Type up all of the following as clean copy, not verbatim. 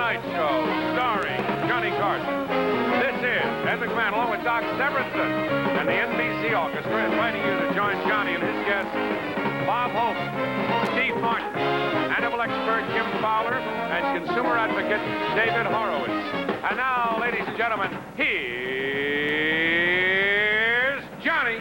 Tonight Show, starring Johnny Carson. This is Ed McMahon, along with Doc Severinsen, and the NBC Orchestra, inviting you to join Johnny and his guests, Bob Hope, Steve Martin, animal expert Jim Fowler, and consumer advocate David Horowitz. And now, ladies and gentlemen, here's Johnny.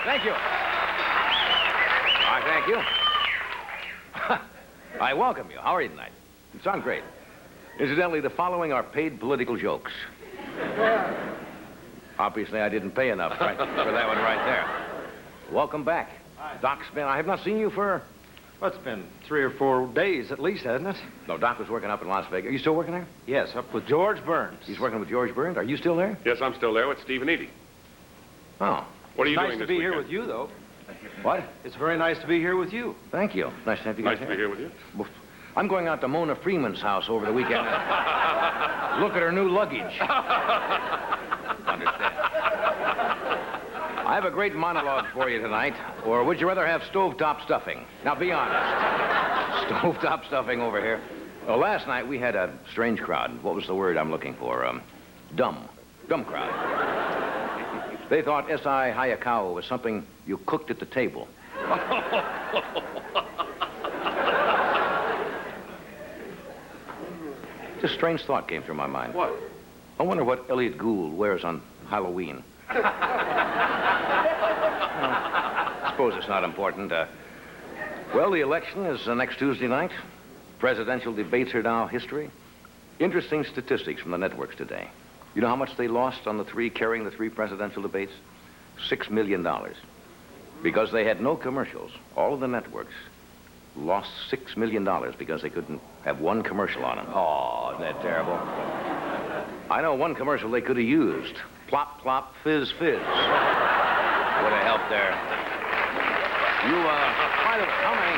Thank you. I thank you. I welcome you. How are you tonight? You sound great. Incidentally, the following are paid political jokes. Obviously, I didn't pay enough for that one right there. Welcome back. Doc's been... I have not seen you for... Well, it's been 3 or 4 days at least, hasn't it? No, Doc was working up in Las Vegas. Are you still working there? Yes, up with George Burns. He's working with George Burns. Are you still there? Yes, I'm still there with Steve and Edie. Oh. What are you nice doing to this be weekend? here with you, though. What? It's very nice to be here with you. Thank you. Nice to have you guys Nice to be here with you. I'm going out to Mona Freeman's house over the weekend. Look at her new luggage. Understand. I have a great monologue for you tonight. Or would you rather have stovetop stuffing? Now, be honest. Stovetop stuffing over here. Well, last night we had a strange crowd. What was the word I'm looking for? Dumb. Dumb crowd. They thought S.I. Hayakawa was something you cooked at the table. Just a strange thought came through my mind. What? I wonder what Elliot Gould wears on Halloween. I suppose it's not important. Well, the election is next Tuesday night. Presidential debates are now history. Interesting statistics from the networks today. You know how much they lost on carrying the 3 presidential debates? $6 million. Because they had no commercials. All of the networks lost $6 million because they couldn't have one commercial on them. Oh, isn't that terrible? I know one commercial they could have used. Plop, plop, fizz, fizz. Would have helped there. You, by the way, how many...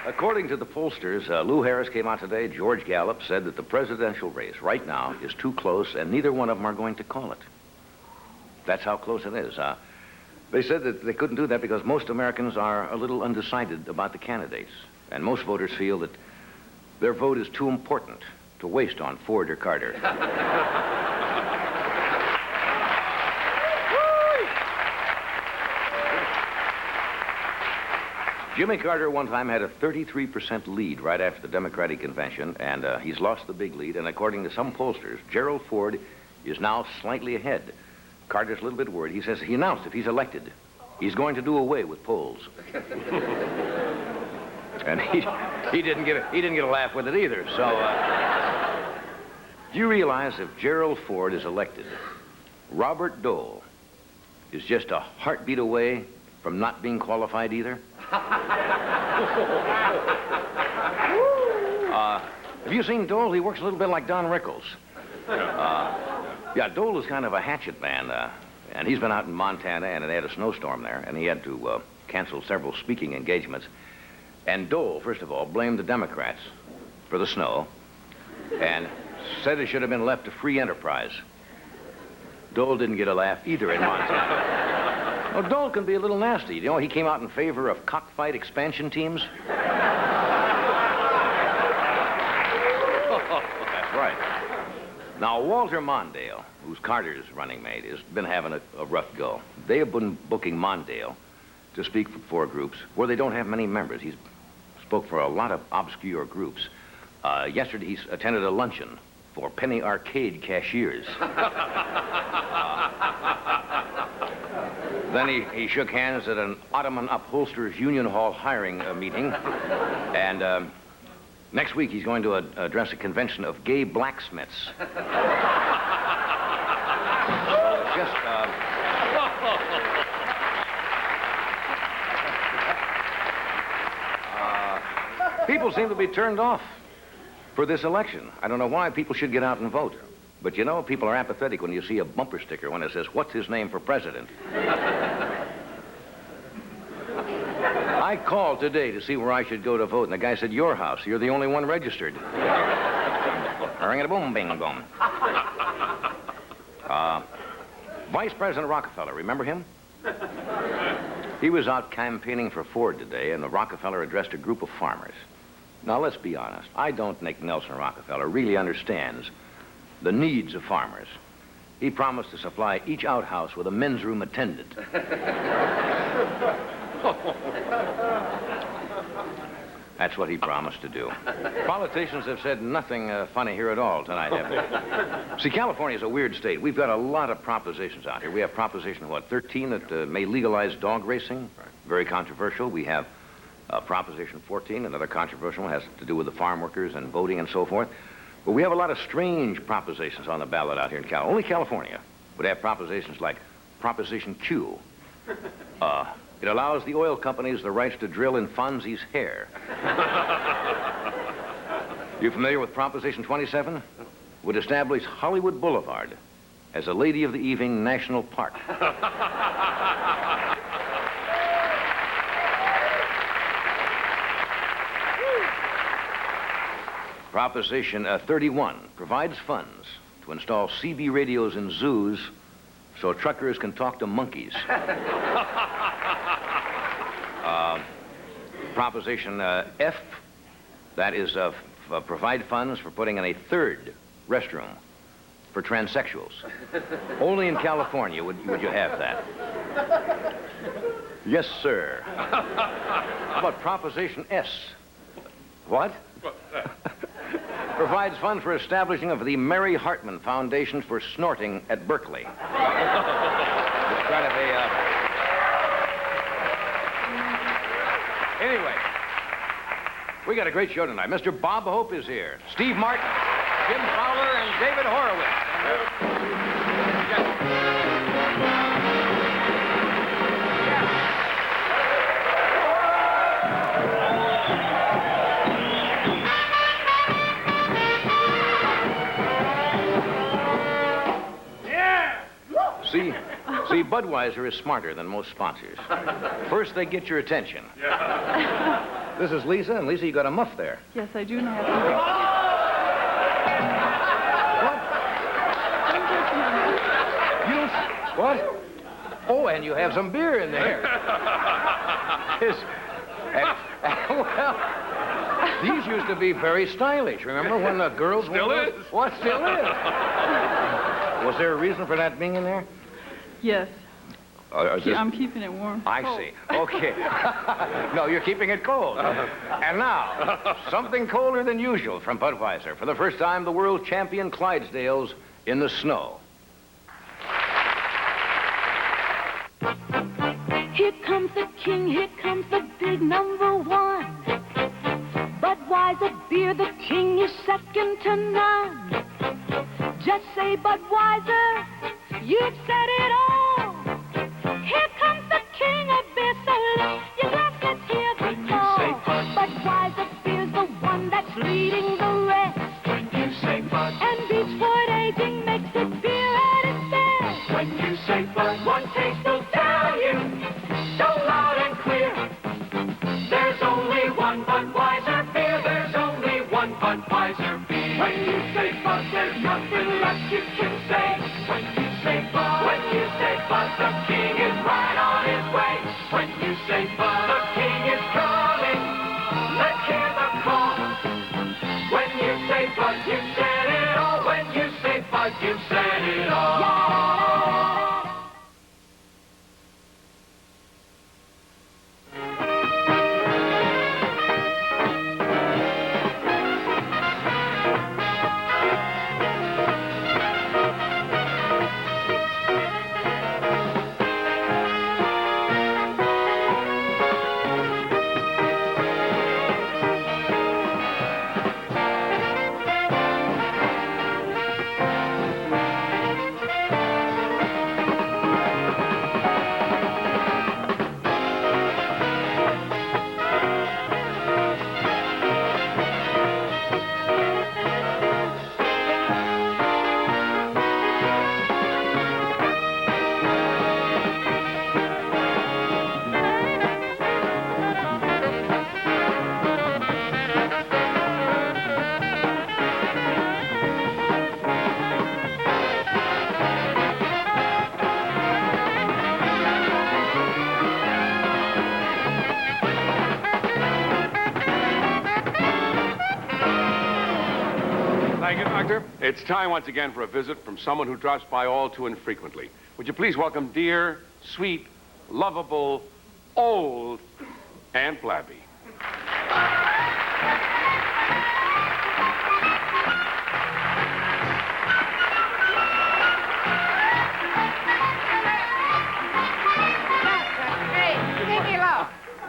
According to the pollsters, Lou Harris came out today. George Gallup said that the presidential race right now is too close, and neither one of them are going to call it. That's how close it is. They said that they couldn't do that because most Americans are a little undecided about the candidates, and most voters feel that their vote is too important to waste on Ford or Carter. Jimmy Carter one time had a 33% lead right after the Democratic convention, and he's lost the big lead. And according to some pollsters, Gerald Ford is now slightly ahead. Carter's a little bit worried. He says he announced if he's elected, he's going to do away with polls. And he didn't get a laugh with it either. So, do you realize if Gerald Ford is elected, Robert Dole is just a heartbeat away from not being qualified either? Have you seen Dole? He works a little bit like Don Rickles. Yeah, Dole is kind of a hatchet man, and he's been out in Montana, and they had a snowstorm there, and he had to cancel several speaking engagements. And Dole, first of all, blamed the Democrats for the snow, and said it should have been left to free enterprise. Dole didn't get a laugh either in Montana. Well, Dole can be a little nasty. You know, he came out in favor of cockfight expansion teams. That's right. Now, Walter Mondale, who's Carter's running mate, has been having a rough go. They have been booking Mondale to speak for 4 groups where they don't have many members. He's spoke for a lot of obscure groups. Yesterday, he attended a luncheon for penny arcade cashiers. Then he shook hands at an Ottoman Upholsterers Union Hall hiring meeting. And next week, he's going to address a convention of gay blacksmiths. Just, People seem to be turned off for this election. I don't know why people should get out and vote. But you know, people are apathetic when you see a bumper sticker when it says, "What's his name for president?" I called today to see where I should go to vote, and the guy said, "Your house. You're the only one registered." Ring-a-boom, bing-boom. Vice President Rockefeller, remember him? He was out campaigning for Ford today, and the Rockefeller addressed a group of farmers. Now, let's be honest. I don't think Nelson Rockefeller really understands the needs of farmers. He promised to supply each outhouse with a men's room attendant. That's what he promised to do. Politicians have said nothing funny here at all tonight, have they? See, California's a weird state. We've got a lot of propositions out here. We have Proposition, 13, that may legalize dog racing. Right. Very controversial. We have Proposition 14, another controversial one, has to do with the farm workers and voting and so forth. But we have a lot of strange propositions on the ballot out here in California. Only California would have propositions like Proposition Q. It allows the oil companies the rights to drill in Fonzie's hair. You familiar with Proposition 27? Would establish Hollywood Boulevard as a Lady of the Evening National Park. Proposition 31 provides funds to install CB radios in zoos so truckers can talk to monkeys. Proposition F, that is provide funds for putting in a third restroom for transsexuals. Only in California would you have that. Yes, sir. How about Proposition S? What? Provides funds for establishing of the Mary Hartman Foundation for snorting at Berkeley. It's kind of a... Anyway, we got a great show tonight. Mr. Bob Hope is here. Steve Martin, Jim Fowler, and David Horowitz. See, Budweiser is smarter than most sponsors. First, they get your attention. Yeah. This is Lisa, and Lisa, you got a muff there. Yes, I do know. What? You don't... What? Oh, and you have some beer in there. Well, these used to be very stylish. Remember when the girls... Still is. What? Still is. Was there a reason for that being in there? Yes. I'm keeping it warm. I see. Okay. No, you're keeping it cold. And now, something colder than usual from Budweiser. For the first time, the world champion Clydesdales in the snow. Here comes the king, here comes the big number one. Budweiser beer, the king is second to none. Just say Budweiser, you've said it all. Here comes the king of beer, so lift your glasses, hear the call. Budweiser beer's the one that's leading the rest. When you say Bud, And Beachwood aging makes it beer at its best. when you say Bud, one taste will tell you so loud and clear. There's only one Budweiser beer. There's only one Budweiser beer. When you say Bud, there's nothing left you can say. When you say Bud, when you say It's time once again for a visit from someone who drops by all too infrequently. Would you please welcome dear, sweet, lovable, old Aunt Blabby.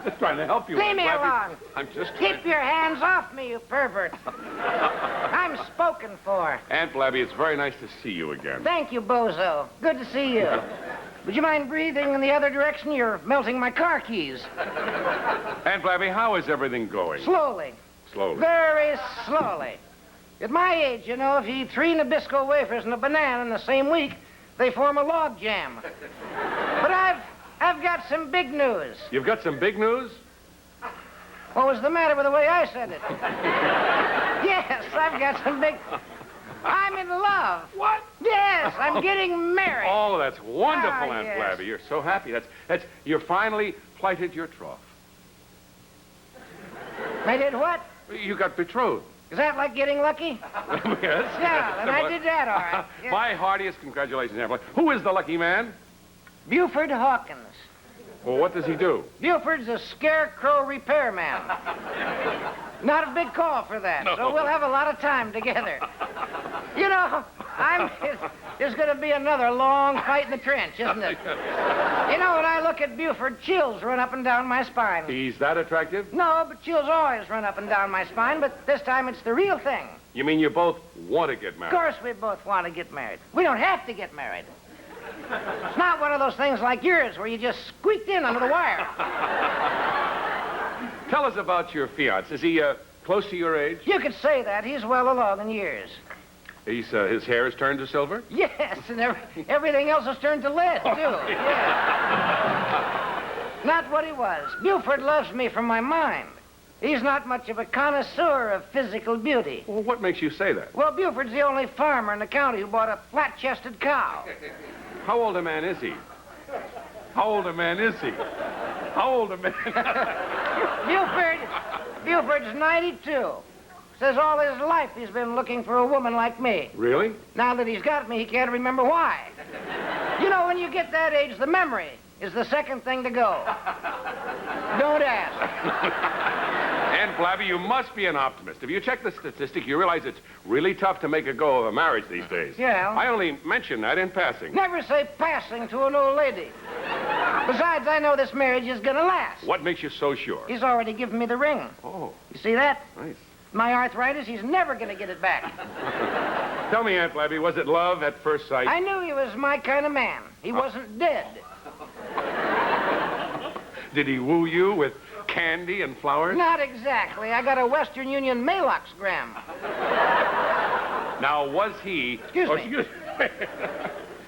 Just trying to help you. Leave me alone. I'm just Keep your hands off me, you pervert. I'm spoken for. Aunt Blabby, it's very nice to see you again. Thank you, bozo. Good to see you. Would you mind breathing in the other direction? You're melting my car keys. Aunt Blabby, how is everything going? Slowly. Slowly. Very slowly. At my age, you know, if you eat 3 Nabisco wafers and a banana in the same week, they form a log jam. But I've got some big news. You've got some big news? What was the matter with the way I said it? Yes, I've got some big... I'm in love. What? Yes, I'm getting married. Oh, that's wonderful, Aunt yes. Blabby. You're so happy. That's you finally plighted your troth. I did what? You got betrothed. Is that like getting lucky? Yes. Yeah, then I did that all right. Yeah. My heartiest congratulations, Aunt Blabby. Who is the lucky man? Buford Hawkins. Well, what does he do? Buford's a scarecrow repairman. Not a big call for that, so we'll have a lot of time together. You know, there's going to be another long fight in the trench, isn't it? You know, when I look at Buford, chills run up and down my spine. He's that attractive? No, but chills always run up and down my spine, but this time it's the real thing. You mean you both want to get Of married? course we both want to get married. We don't have to get married. It's not one of those things like yours where you just squeaked in under the wire. Tell us about your fiancé. Is he close to your age? You could say that. He's well along in years. His hair has turned to silver? Yes, and everything else has turned to lead, too. Yeah. Not what he was. Buford loves me from my mind. He's not much of a connoisseur of physical beauty. Well, what makes you say that? Well, Buford's the only farmer in the county who bought a flat-chested cow. How old a man is he? How old a man is he? How old a man? Buford's 92. Says all his life he's been looking for a woman like me. Really? Now that he's got me, he can't remember why. You know, when you get that age, the memory is the second thing to go. Don't ask. Aunt Blabby, you must be an optimist. If you check the statistic, you realize it's really tough to make a go of a marriage these days. Yeah. I only mention that in passing. Never say passing to an old lady. Besides, I know this marriage is gonna last. What makes you so sure? He's already given me the ring. Oh, You see that? nice. My arthritis, he's never gonna get it back. Tell me, Aunt Blabby, was it love at first sight? I knew he was my kind of man. He wasn't dead. Did he woo you with candy and flowers? Not exactly. I got a Western Union Maalox-gram. Now, was he... Excuse me. Excuse me.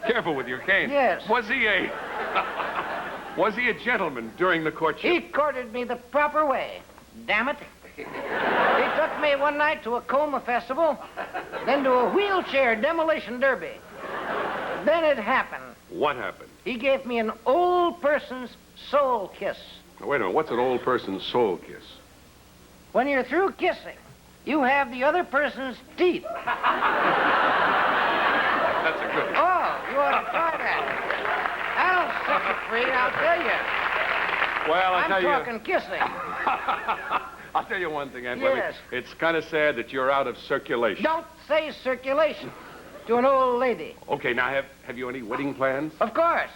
Careful with your cane. Yes. Was he a gentleman during the courtship? He courted me the proper way. Damn it. He took me one night to a coma festival, then to a wheelchair demolition derby. Then it happened. What happened? He gave me an old person's soul kiss. Now, wait a minute. What's an old person's soul kiss? When you're through kissing, you have the other person's teeth. That's a good one. Oh, you ought to try that. That'll set you free, I'll tell you. Well, I'm talking kissing. I'll tell you one thing, Aunt Yes. Blabby. It's kind of sad that you're out of circulation. Don't say circulation to an old lady. Okay, now, have you any wedding plans? Of course.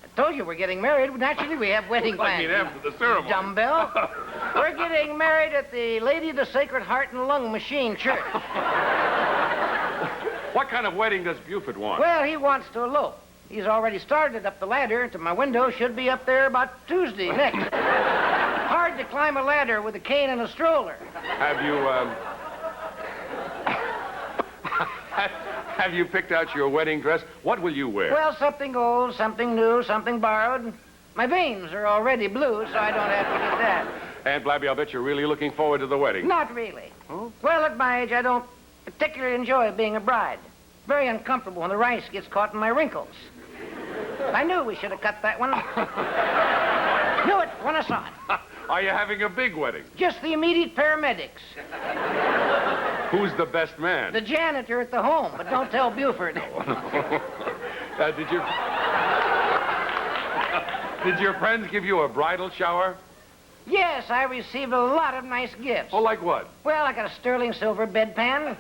I told you we're getting married. Naturally, we have wedding I plans. mean, after the ceremony. Dumbbell. We're getting married at the Lady of the Sacred Heart and Lung Machine Church. What kind of wedding does Buford want? Well, he wants to elope. He's already started up the ladder to my window. Should be up there about Tuesday next. Hard to climb a ladder with a cane and a stroller. Have you, have you picked out your wedding dress? What will you wear? Well, something old, something new, something borrowed. My veins are already blue, so I don't have to get that. Aunt Blabby, I'll bet you're really looking forward to the wedding. Not really. Oh? Well, at my age, I don't particularly enjoy being a bride. Very uncomfortable when the rice gets caught in my wrinkles. I knew we should have cut that one. Knew it when I saw it. Are you having a big wedding? Just the immediate paramedics. Who's the best man? The janitor at the home, but don't tell Buford. Did your friends give you a bridal shower? Yes, I received a lot of nice gifts. Oh, like what? Well, I got a sterling silver bedpan,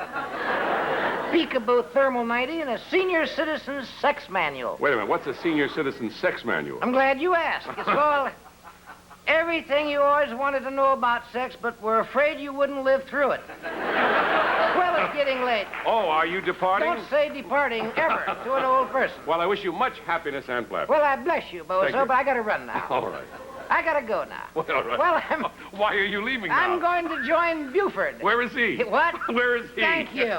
peekaboo thermal 90, and a senior citizen's sex manual. Wait a minute, what's a senior citizen sex manual? I'm glad you asked. It's called Everything You Always Wanted to Know About Sex, but were afraid you wouldn't live through it. Well, it's getting late. Oh, are you departing? Don't say departing ever to an old person. Well, I wish you much happiness and Blabby. Well, I bless you, Thank Bozo, you. but I gotta run now. All right. I gotta go now. Well, all right. Well, Why are you leaving now? I'm going to join Buford. Where is he? What? Where is he? Thank you.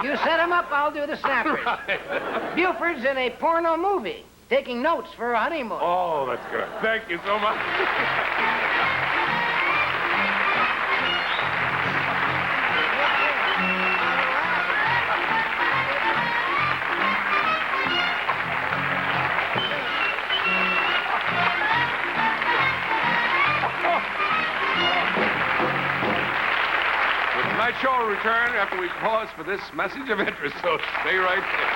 You set him up, I'll do the snappers. Right. Buford's in a porno movie, taking notes for a honeymoon. Oh, that's good. Thank you so much. Tonight's show will return after we pause for this message of interest, so stay right there.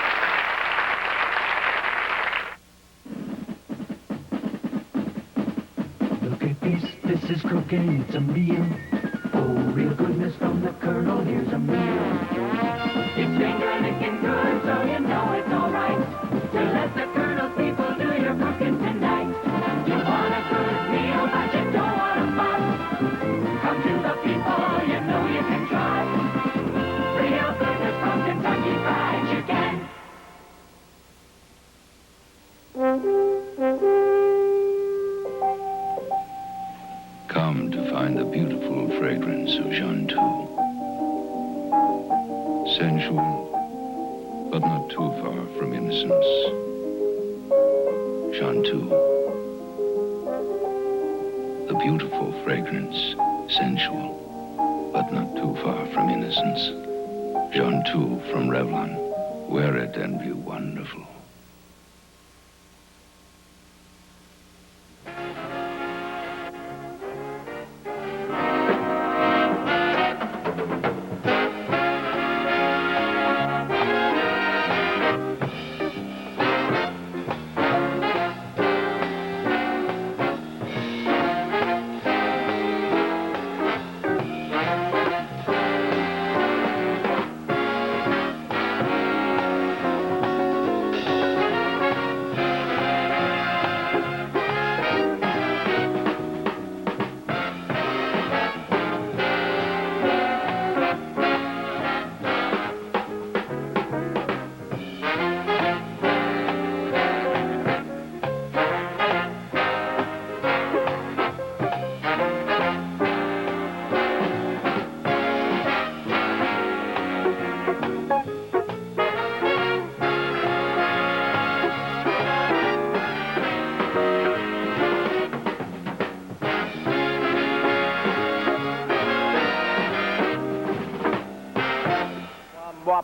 Look at this is cooking, it's a meal. Oh, real goodness from the Colonel, here's a meal. It's finger licking good, so you know it's all right. To let the Colonel's people do your cooking tonight. You want a good meal, but you don't want a fuss. Come to the people, you know you can try. Real goodness from Kentucky Fried Chicken. Come to find the beautiful fragrance of Jean II. Sensual, but not too far from innocence. Jean II. The beautiful fragrance, sensual, but not too far from innocence. Jean II from Revlon. Wear it and be wonderful.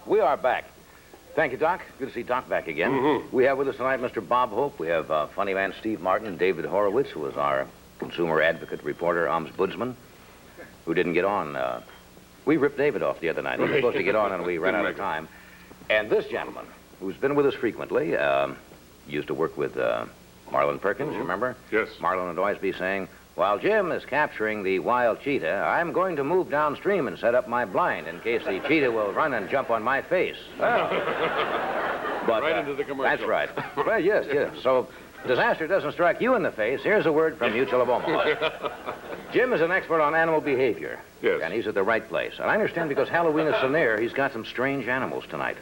We are back. Thank you, Doc. Good to see Doc back again. Mm-hmm. We have with us tonight Mr. Bob Hope. We have funny man Steve Martin and David Horowitz, who is our consumer advocate reporter, ombudsman, who didn't get on. We ripped David off the other night. He was supposed to get on, and we ran out of time. And this gentleman, who's been with us frequently, used to work with Marlon Perkins, remember? Yes. Marlon would always be saying, while Jim is capturing the wild cheetah, I'm going to move downstream and set up my blind in case the cheetah will run and jump on my face. Well, but, right into the commercial. That's right. Well, yes. So, disaster doesn't strike you in the face. Here's a word from Mutual of Omaha. Jim is an expert on animal behavior. Yes. And he's at the right place. And I understand because Halloween is so near, he's got some strange animals tonight.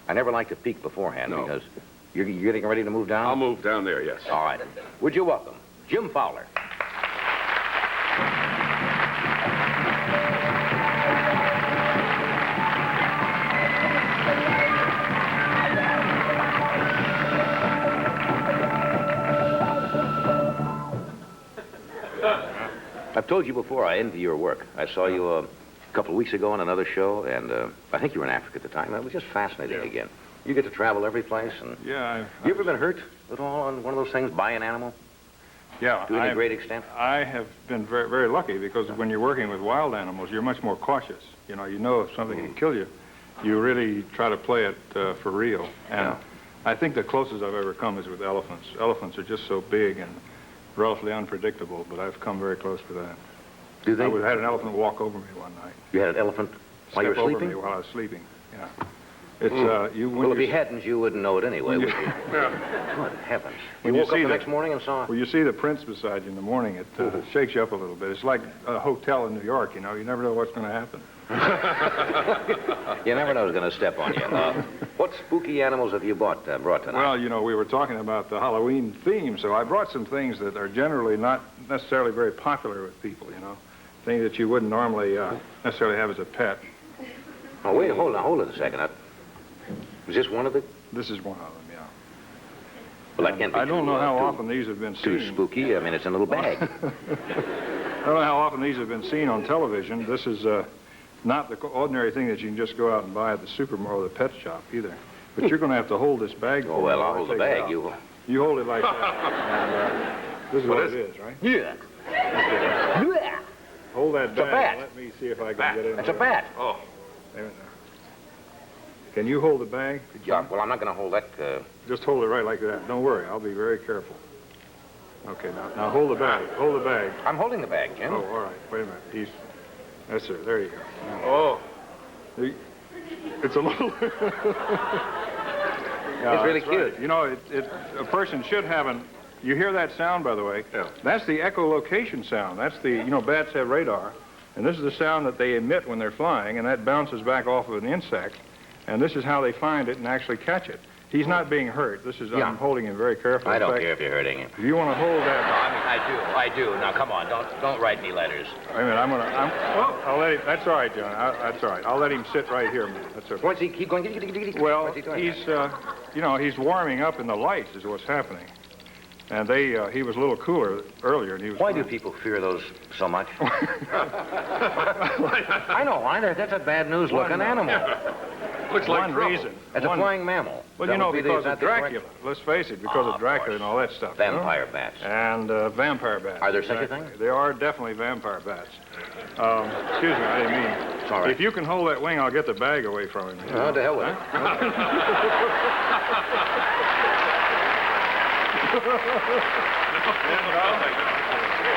I never like to peek beforehand because you're getting ready to move down? I'll move down there, yes. All right. Would you welcome Jim Fowler? I've told you before, I envy your work. I saw you a couple of weeks ago on another show, and I think you were in Africa at the time. It was just fascinating again. You get to travel every place, and Yeah, you ever been hurt at all on one of those things, by an animal? Yeah. to any great extent? I have been very, very lucky because when you're working with wild animals, you're much more cautious. You know if something can kill you, you really try to play it for real. And I think the closest I've ever come is with elephants. Elephants are just so big and relatively unpredictable, but I've come very close to that. Do they? I had an elephant walk over me one night. You had an elephant while you were Step sleeping? over me while I was sleeping, yeah. It's, Well, if he hadn't, you wouldn't know it anyway, would you? Yeah. Good heavens. When You you woke up see the the- next morning and saw... Well, you see the prints beside you in the morning, it shakes you up a little bit. It's like a hotel in New York, you know. You never know what's going to happen. You never know who's going to step on you. What spooky animals have you brought tonight? Well, you know, we were talking about the Halloween theme, so I brought some things that are generally not necessarily very popular with people, you know. Things that you wouldn't normally necessarily have as a pet. Oh, wait, hold it a second. Is this one of the... This is one of them, yeah. Well, that can't be I don't know how too often these have been too seen. spooky. I mean, it's in a little bag. I don't know how often these have been seen on television. This is not the ordinary thing that you can just go out and buy at the supermarket or the pet shop either. But you're going to have to hold this bag. Oh, well, I'll hold the bag. You hold it like that. And, this is what it is, right? Yeah. Hold that It's a bag. bat. And let me see if I can get in It's there. a bat. Oh. There. Can you hold the bag? Yeah, well, I'm not going to hold that... Just hold it right like that. Don't worry. I'll be very careful. Okay, now hold the bag. Hold the bag. I'm holding the bag, Jim. Oh, all right. Wait a minute. Yes, sir. There you go. Oh. It's a little... It's really cute. Right. You know, a person should have an... You hear that sound, by the way? Yeah. That's the echolocation sound. That's the... You know, bats have radar. And this is the sound that they emit when they're flying, and that bounces back off of an insect. And this is how they find it and actually catch it. He's not being hurt. This is... I'm holding him very carefully. I don't care if you're hurting him. If you want to hold that... I do. Now, come on. Don't write me letters. Wait a minute. I'll let him... That's all right, John. That's all right. I'll let him sit right here a minute. That's okay. What's he keep going? Well, What's he doing? he's, you know, he's warming up in the lights is what's happening. And he was a little cooler earlier, and he was... Why do people fear those so much? I know why. That's a bad news-looking animal. Looks like one reason. It's a flying mammal. Well, you know, because of Dracula. Let's face it, because of Dracula and all that stuff. Vampire bats. And vampire bats. Are there such a thing? There are definitely vampire bats. Excuse me, I didn't mean... It's all right. If you can hold that wing, I'll get the bag away from him. Oh, to hell with it.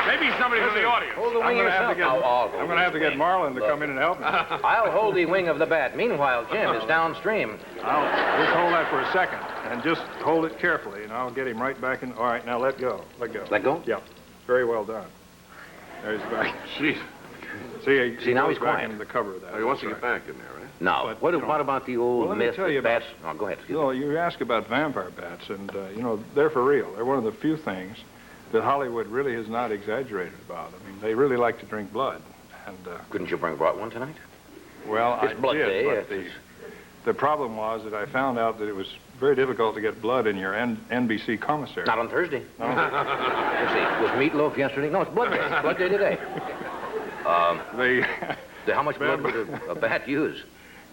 Maybe somebody from the audience. Hold the I'm wing going to have yourself. to get Marlin to come in and help me. I'll hold the wing of the bat. Meanwhile, Jim is downstream. I'll just hold that for a second, and just hold it carefully, and I'll get him right back in. All right, now let go. Let go. Let go? Yeah. Very well done. There's back. Jeez. See, now goes he's back quiet. in the cover of that. He wants to get back in there, right? No. But, What you know, about the old let me myth tell you that about- bats... Oh, go ahead. Excuse me. No, you ask about vampire bats, and, you know, they're for real. They're one of the few things that Hollywood really has not exaggerated about. I mean, they really like to drink blood. And, Couldn't you brought one tonight? well, It's I blood did, day, but the problem was that I found out that it was very difficult to get blood in your NBC commissary. Not on Thursday. No. Let's see. Was meatloaf yesterday? No, it's blood day. Blood day today. How much blood would a bat use?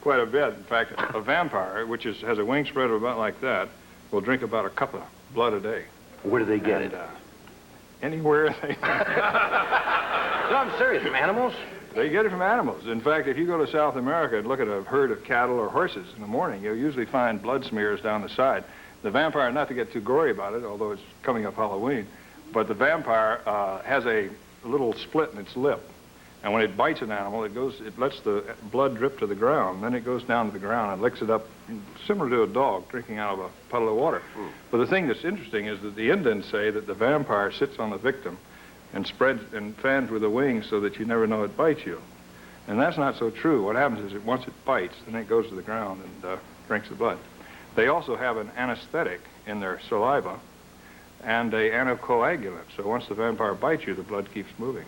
Quite a bit. In fact, a vampire, which has a wingspread of about like that, will drink about a cup of blood a day. Where do they get it? Anywhere they... No, I'm serious. From animals? They get it from animals. In fact, if you go to South America and look at a herd of cattle or horses in the morning, you'll usually find blood smears down the side. The vampire, not to get too gory about it, although it's coming up Halloween, but the vampire has a little split in its lip. And when it bites an animal, it lets the blood drip to the ground. Then it goes down to the ground and licks it up, similar to a dog drinking out of a puddle of water. But the thing that's interesting is that the Indians say that the vampire sits on the victim and spreads and fans with the wings so that you never know it bites you. And that's not so true. What happens is that once it bites, then it goes to the ground and drinks the blood. They also have an anesthetic in their saliva and an anticoagulant. So once the vampire bites you, the blood keeps moving.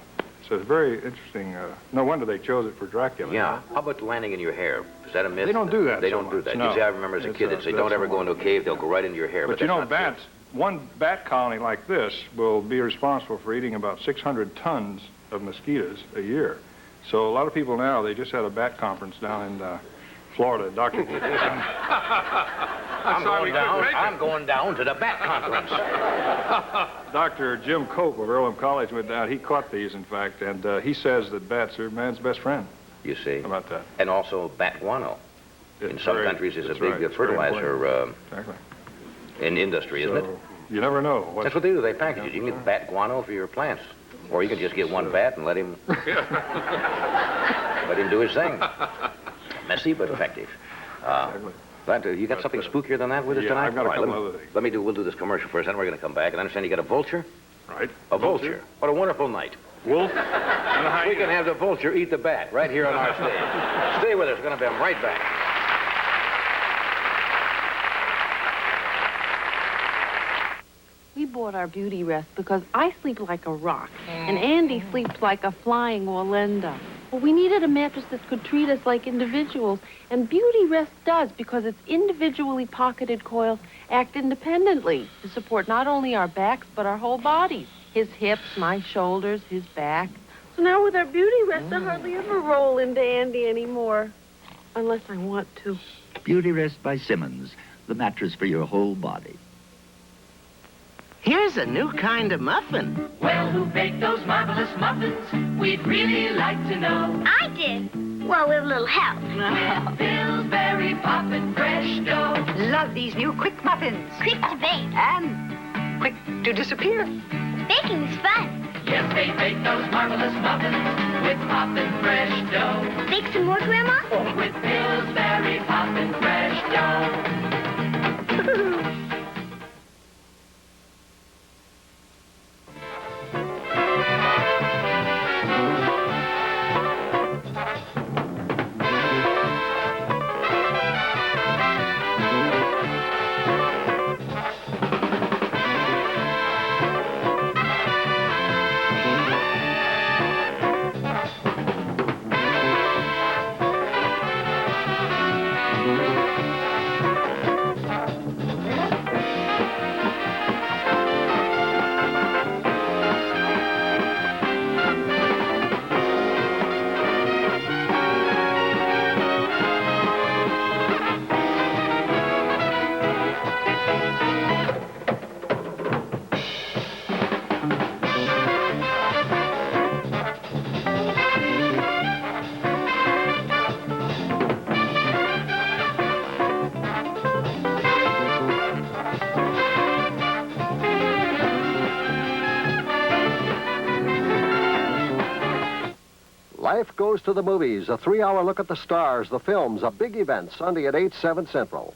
So it's very interesting. No wonder they chose it for Dracula. Yeah. How about landing in your hair? Is that a myth? They don't do that They so don't do much, that. no. You see, I remember as a kid, they'd say, don't ever go into a cave. They'll go right into your hair. But you know, that's not bats, one bat colony like this will be responsible for eating about 600 tons of mosquitoes a year. So a lot of people now, they just had a bat conference down in Florida. Dr. I'm going down to the bat conference. Dr. Jim Cope of Earlham College went down. He caught these, in fact, and he says that bats are man's best friend. You see? How about that? And also bat guano. In some countries, is a big fertilizer exactly. in industry, isn't it? You never know. That's what they do. They package it. You can get bat guano for your plants. Or you can just get one bat and let him do his thing. Messy but effective. You got something spookier than that with us tonight? I've got a couple other things. We'll do this commercial first, then we're going to come back. And I understand you got a vulture? Right. A vulture. What a wonderful night. Wolf? We can have the vulture eat the bat right here on our stage. Stay with us. We're going to be right back. We bought our beauty rest because I sleep like a rock, and Andy sleeps like a flying Orlando. Well, we needed a mattress that could treat us like individuals, and Beauty Rest does because its individually pocketed coils act independently to support not only our backs, but our whole bodies. His hips, my shoulders, his back. So now with our Beauty Rest, I hardly ever roll into Andy anymore, unless I want to. Beauty Rest by Simmons, the mattress for your whole body. Here's a new kind of muffin. Well, who baked those marvelous muffins? We'd really like to know. I did. Well, with a little help. With Pillsbury poppin' fresh dough. Love these new quick muffins. Quick to bake. And quick to disappear. Baking is fun. Yes, they bake those marvelous muffins with poppin' fresh dough. Bake some more, Grandma? With Pillsbury poppin' fresh dough. Life Goes to the Movies, a 3-hour look at the stars, the films, a big event, Sunday at 8, 7 Central.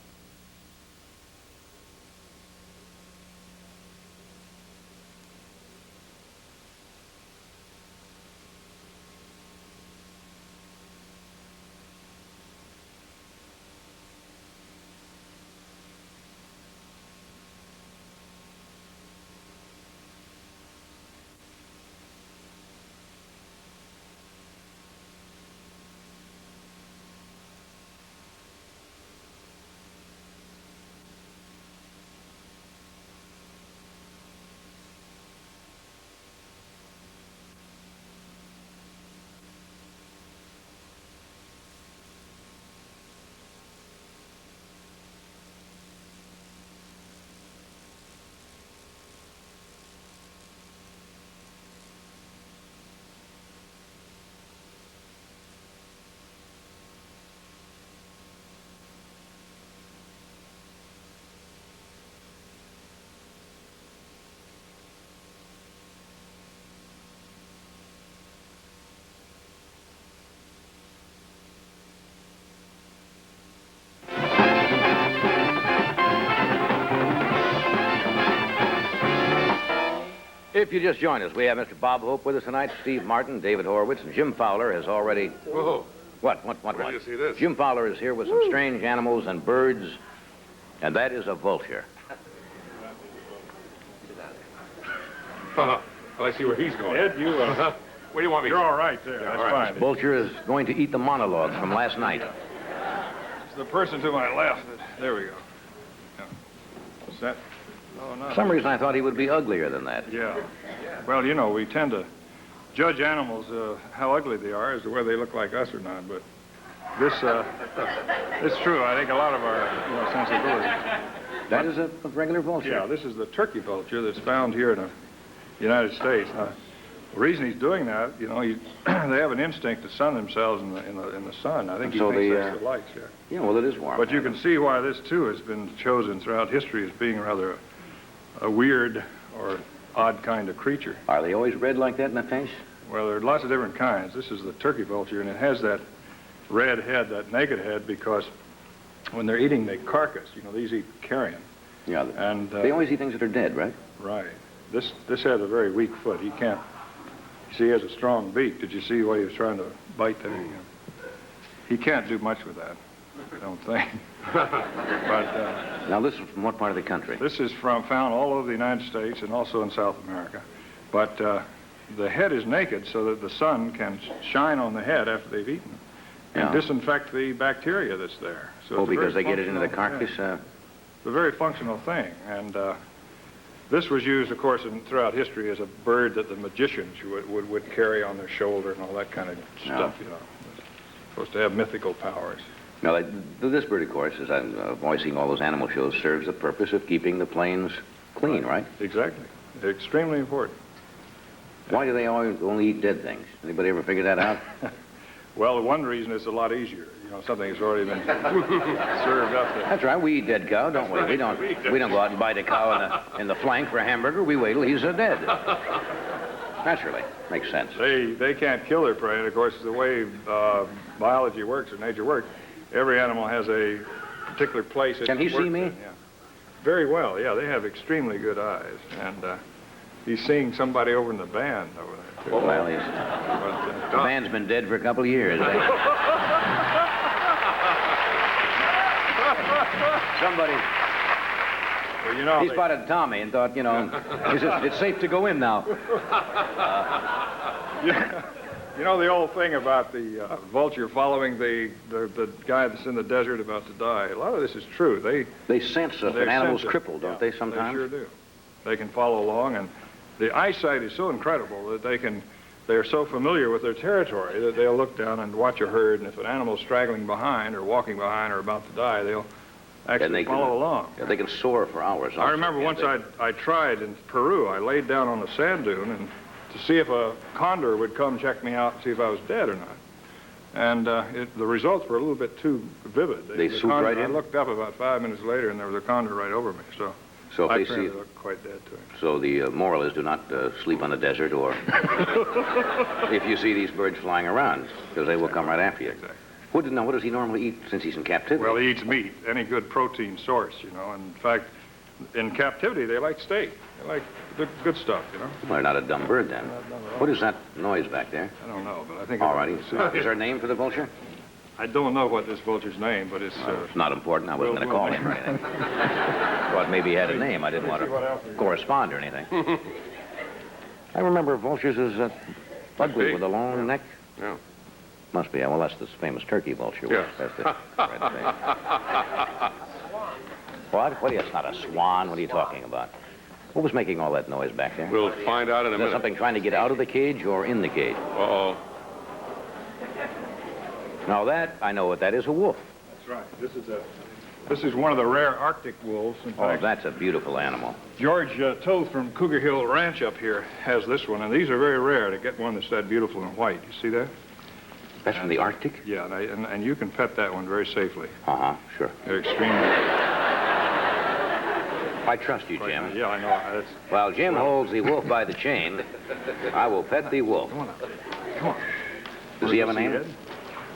If you just joined us, we have Mr. Bob Hope with us tonight, Steve Martin, David Horowitz, and Jim Fowler has already... Whoa. What? Where do you see this? Jim Fowler is here with some strange animals and birds, and that is a vulture. Well, I see where he's going. Ed, you, Where do you want me? You're all right there. That's fine. Vulture is going to eat the monologue from last night. It's the person to my left. There we go. Yeah. What's that? Oh, no. For some reason, I thought he would be uglier than that. Yeah. Well, you know, we tend to judge animals how ugly they are as to whether they look like us or not, but It's true. I think a lot of our sensibilities. That is a regular vulture. Yeah, this is the turkey vulture that's found here in the United States. The reason he's doing that, they have an instinct to sun themselves in the sun. I think he thinks that's the lights. Yeah. Yeah, well, it is warm. But you can see why this too has been chosen throughout history as being rather a weird or odd kind of creature. Are they always red like that in the face? Well, there are lots of different kinds. This is the turkey vulture, and it has that red head, that naked head, because when they're eating the carcass, these eat carrion. Yeah, and they always eat things that are dead, right? Right. This has a very weak foot. He can't. You see, he has a strong beak. Did you see what he was trying to bite there? He can't do much with that, I don't think. But now, this is from what part of the country? This is found all over the United States and also in South America. But the head is naked so that the sun can shine on the head after they've eaten and disinfect the bacteria that's there. So because they get it into the carcass? It's a very functional thing. And this was used, of course, throughout history as a bird that the magicians would carry on their shoulder and all that kind of stuff, Supposed to have mythical powers. Now, this bird, of course, as I'm voicing all those animal shows, serves the purpose of keeping the plains clean, right? Exactly. Extremely important. Why do they always only eat dead things? Anybody ever figure that out? Well, one reason is a lot easier. Something that's already been served up there. That's right. We eat dead cow, don't we? We don't go out and bite a cow in the flank for a hamburger. We wait till he's dead. Naturally, makes sense. They can't kill their prey, and of course, the way biology works or nature works, every animal has a particular place. Can he see me? Yeah. Very well. Yeah, they have extremely good eyes, and he's seeing somebody over in the band over there too. Well, the band's been dead for a couple of years. Somebody. Well, he spotted Tommy and thought, it's safe to go in now. The old thing about the vulture following the guy that's in the desert about to die. A lot of this is true. They sense if an animal's crippled, don't they? Sometimes they sure do. They can follow along, and the eyesight is so incredible that they're so familiar with their territory that they'll look down and watch a herd, and if an animal's straggling behind or walking behind or about to die, they'll actually follow along. Yeah, they can soar for hours. I remember once I tried in Peru. I laid down on a sand dune and to see if a condor would come check me out and see if I was dead or not. And the results were a little bit too vivid. They swooped right in? I looked up about 5 minutes later, and there was a condor right over me. So if I they see, looked quite dead to him. So the moral is do not sleep on the desert or if you see these birds flying around, because they will come right after you. Exactly. What does he normally eat since he's in captivity? Well, he eats meat, any good protein source, And in fact, in captivity, they like steak. They like the good stuff, Well, they're not a dumb bird, then. What is that noise back there? I don't know, but I think... All righty. Is there a name for the vulture? I don't know what this vulture's name, but it's... It's not important. I wasn't going to call him or anything. Thought maybe he had a name. I didn't want to correspond or anything. I remember vultures as ugly with a long neck. Yeah. Must be. Well, that's the famous turkey vulture. Yeah. That's the red thing. What? It's not a swan. What are you talking about? What was making all that noise back there? We'll find out in a minute. Is that something trying to get out of the cage or in the cage? Uh-oh. Now that, I know what that is, a wolf. That's right. This is one of the rare Arctic wolves. In fact, that's a beautiful animal. George Toth from Cougar Hill Ranch up here has this one, and these are very rare to get one that's that beautiful and white. You see that? That's from the Arctic? Yeah, and you can pet that one very safely. Sure. They're extremely... I trust you, Jim. Yeah, I know. While Jim holds the wolf by the chain, I will pet the wolf. Come on. Does he have a name?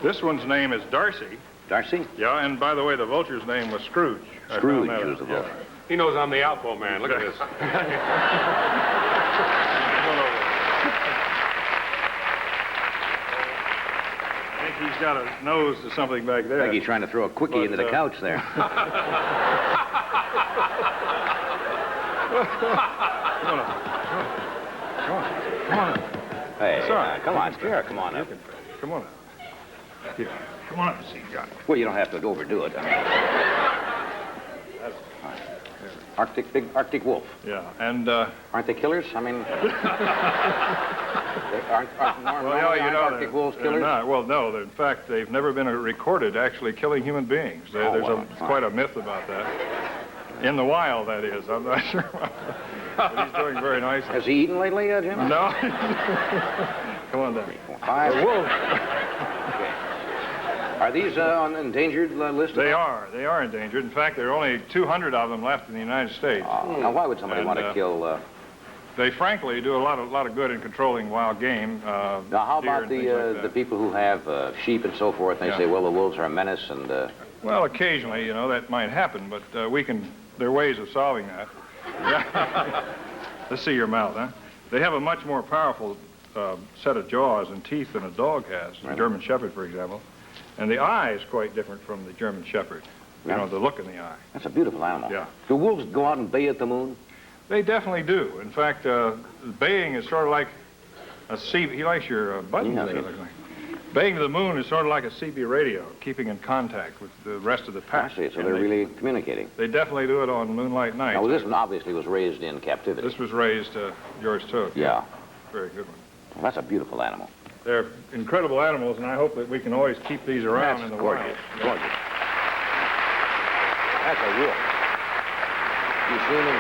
This one's name is Darcy. Darcy? Yeah, and by the way, the vulture's name was Scrooge. Scrooge was the vulture. He knows I'm the outlaw man. Look at this. I think he's got a nose to something back there. I think he's trying to throw a quickie into the couch there. Come on. Hey, come on, Sierra, come on up. Come on up. Here, come on up and see, John. Well, you don't have to overdo it. Big Arctic wolf. Yeah, and... Aren't they killers? I mean... aren't Arctic wolves they're killers? not. Well, no. In fact, they've never been recorded actually killing human beings. There's quite a myth about that. In the wild, that is. I'm not sure about that. But he's doing very nicely. Has he eaten lately, Jim? No. Come on down. 3, 4, 5. The wolf. Okay. Are these on endangered list? They are. They are endangered. In fact, there are only 200 of them left in the United States. Now, why would somebody want to kill... They frankly do a lot of good in controlling wild game. Now, how about the people who have sheep and so forth? They say, well, the wolves are a menace and... Well, occasionally, you know, that might happen, but there are ways of solving that. Let's see your mouth, huh? They have a much more powerful set of jaws and teeth than a dog has, a German Shepherd, for example. And the eye is quite different from the German Shepherd. You know, the look in the eye. That's a beautiful animal. Yeah. Do wolves go out and bay at the moon? They definitely do. In fact, baying is sort of like a CB. He likes your buttons. Yeah, baying to the moon is sort of like a CB radio, keeping in contact with the rest of the pack. I see. So they're really communicating. They definitely do it on moonlight nights. Now, this one obviously was raised in captivity. This was raised, yours too. Yeah. Very good one. Well, that's a beautiful animal. They're incredible animals, and I hope that we can always keep these around in the wild. Gorgeous. That's a wolf. You seen him?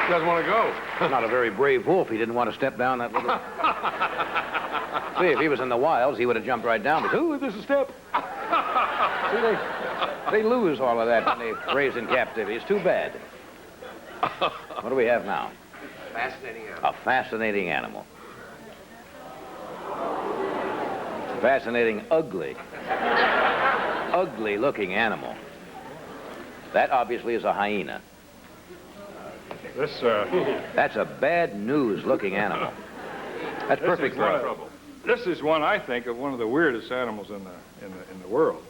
He doesn't want to go. Not a very brave wolf. He didn't want to step down that little... See, if he was in the wilds, he would have jumped right down. But, ooh, there's a step. See, they lose all of that when they're raised in captivity. It's too bad. What do we have now? Fascinating animal. A fascinating animal. Fascinating, ugly-looking animal. That obviously is a hyena. That's a bad news-looking animal. That's perfect trouble. This is one, I think, of one of the weirdest animals in the world.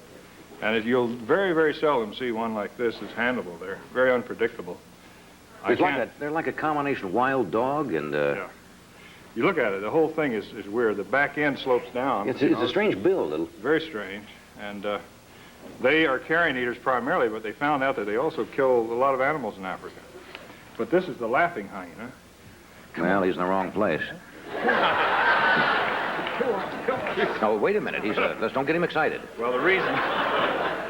And you'll very, very seldom see one like this as handleable. They're very unpredictable. They're like a combination wild dog and... Yeah. You look at it, the whole thing is weird. The back end slopes down. It's a strange build. Very strange. And they are carrion eaters primarily, but they found out that they also kill a lot of animals in Africa. But this is the laughing hyena. Well, he's in the wrong place. Oh, wait a minute. Let's don't get him excited. Well, the reason...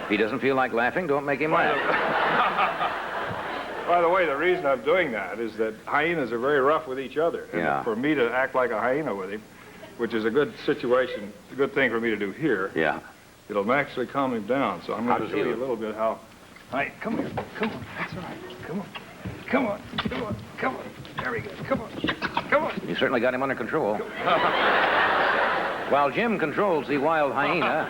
If he doesn't feel like laughing, don't make him laugh. By the way, the reason I'm doing that is that hyenas are very rough with each other. Yeah. And for me to act like a hyena with him, which is a good situation, a good thing for me to do here. Yeah. It'll actually calm him down. So I'm going to show you a little bit how... Hey, come here. Come on. That's all right. Come on. Come on. Come on. Come on. There we go. Come on. Come on. You certainly got him under control. While Jim controls the wild hyena,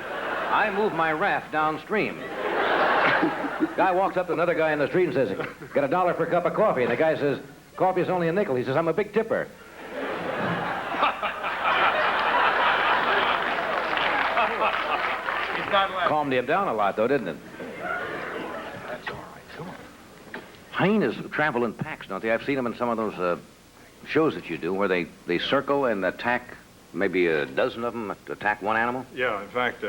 I move my raft downstream. Guy walks up to another guy in the street and says, "Get $1 for a cup of coffee." And the guy says, "Coffee is only a nickel." He says, "I'm a big tipper." Calmed him down a lot, though, didn't it? That's all right. Come on. Hyenas travel in packs, don't they? I've seen them in some of those shows that you do where they circle and attack, maybe a dozen of them attack one animal. Yeah, in fact...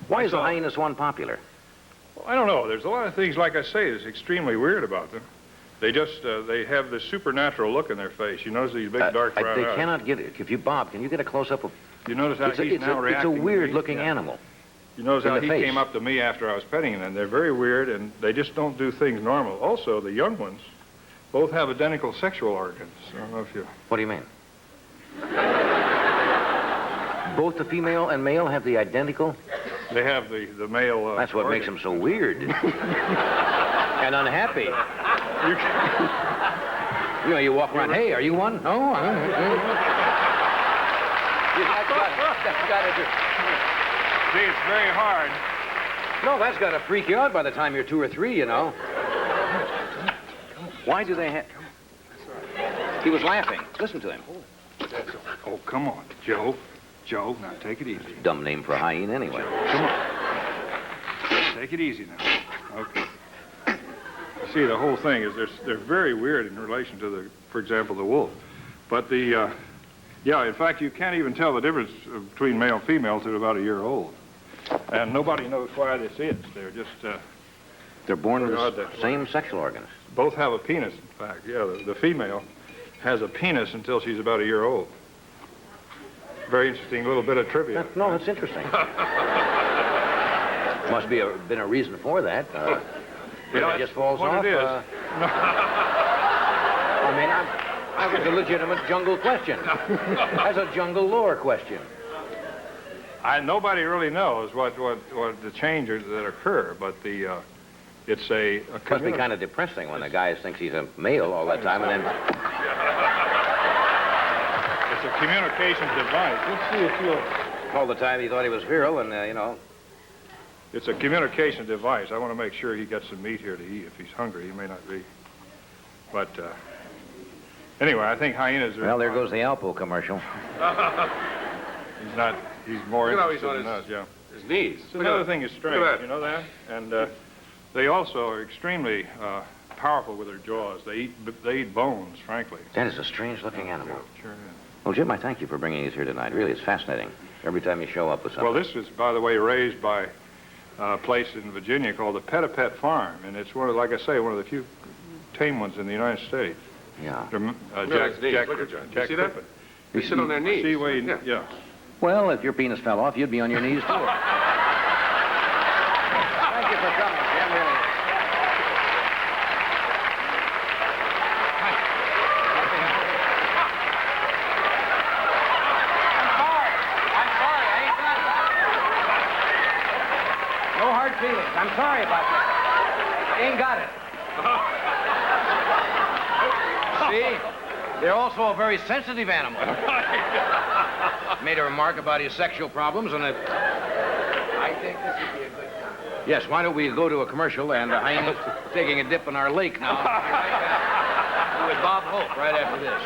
Why is the hyena one popular? Well, I don't know. There's a lot of things, like I say, that's extremely weird about them. They just, they have this supernatural look in their face. You notice these big dark brown They eyes. cannot get it. If you, Bob, can you get a close-up of... You notice how he's now reacting? It's a weird-looking animal. You notice how he face. came up to me after I was petting him, and they're very weird, and they just don't do things normal. Also, the young ones both have identical sexual organs. I don't know if you... What do you mean? Both the female and male have the identical? They have the male... That's what makes them so weird. And unhappy. You know, you walk around, "Hey, are you one?" "No." That's got to do... See, it's very hard. No, that's got to freak you out by the time you're 2 or 3, you know. Why do they have... He was laughing. Listen to him. Oh, come on, Joe. Joe, now take it easy. Dumb name for a hyena anyway. Come on. Take it easy now. Okay. You see, the whole thing is they're very weird in relation to for example, the wolf. But yeah, in fact, you can't even tell the difference between male and female till about a year old. And nobody knows why this is. They're just, They're born with Odd the that way. same sexual organs. Both have a penis, in fact. Yeah, the female has a penis until she's about a year old. Very interesting little bit of trivia. No, that's interesting. Must be been a reason for that. You know, it just falls what off. it is. I mean, that was a legitimate jungle question. That's a jungle lore question. Nobody really knows what the changes that occur, but it's a Must be kind of depressing when the guy thinks he's a male all that time, and then it's a communication device. Let's see if you'll. all the time he thought he was virile, and It's a communication device. I want to make sure he gets some meat here to eat. If he's hungry, he may not be. But anyway, I think hyenas are. Well, there goes the Alpo commercial. He's not. He's more Look at how he's interested on in us. Yeah. His knees. So another thing is strange. Look at that. You know that? And they also are extremely powerful with their jaws. They eat bones, frankly. That is a strange-looking animal. Sure is. Well, Jim, I thank you for bringing these here tonight. Really, it's fascinating. Every time you show up with something. Well, this was, by the way, raised by a place in Virginia called the Pet Farm, and it's one of, like I say, one of the few tame ones in the United States. Yeah. Jack, look at John. You see that? They sit on their knees. See where you, yeah. Well, if your penis fell off, you'd be on your knees, too. Thank you for coming, Jim. Really. I'm sorry. I ain't got it. No hard feelings. I'm sorry about that. I ain't got it. See? They're also a very sensitive animal. Made a remark about his sexual problems, and I think this would be a good time. Yes, why don't we go to a commercial, and hyena's taking a dip in our lake now. With Bob Hope right after this.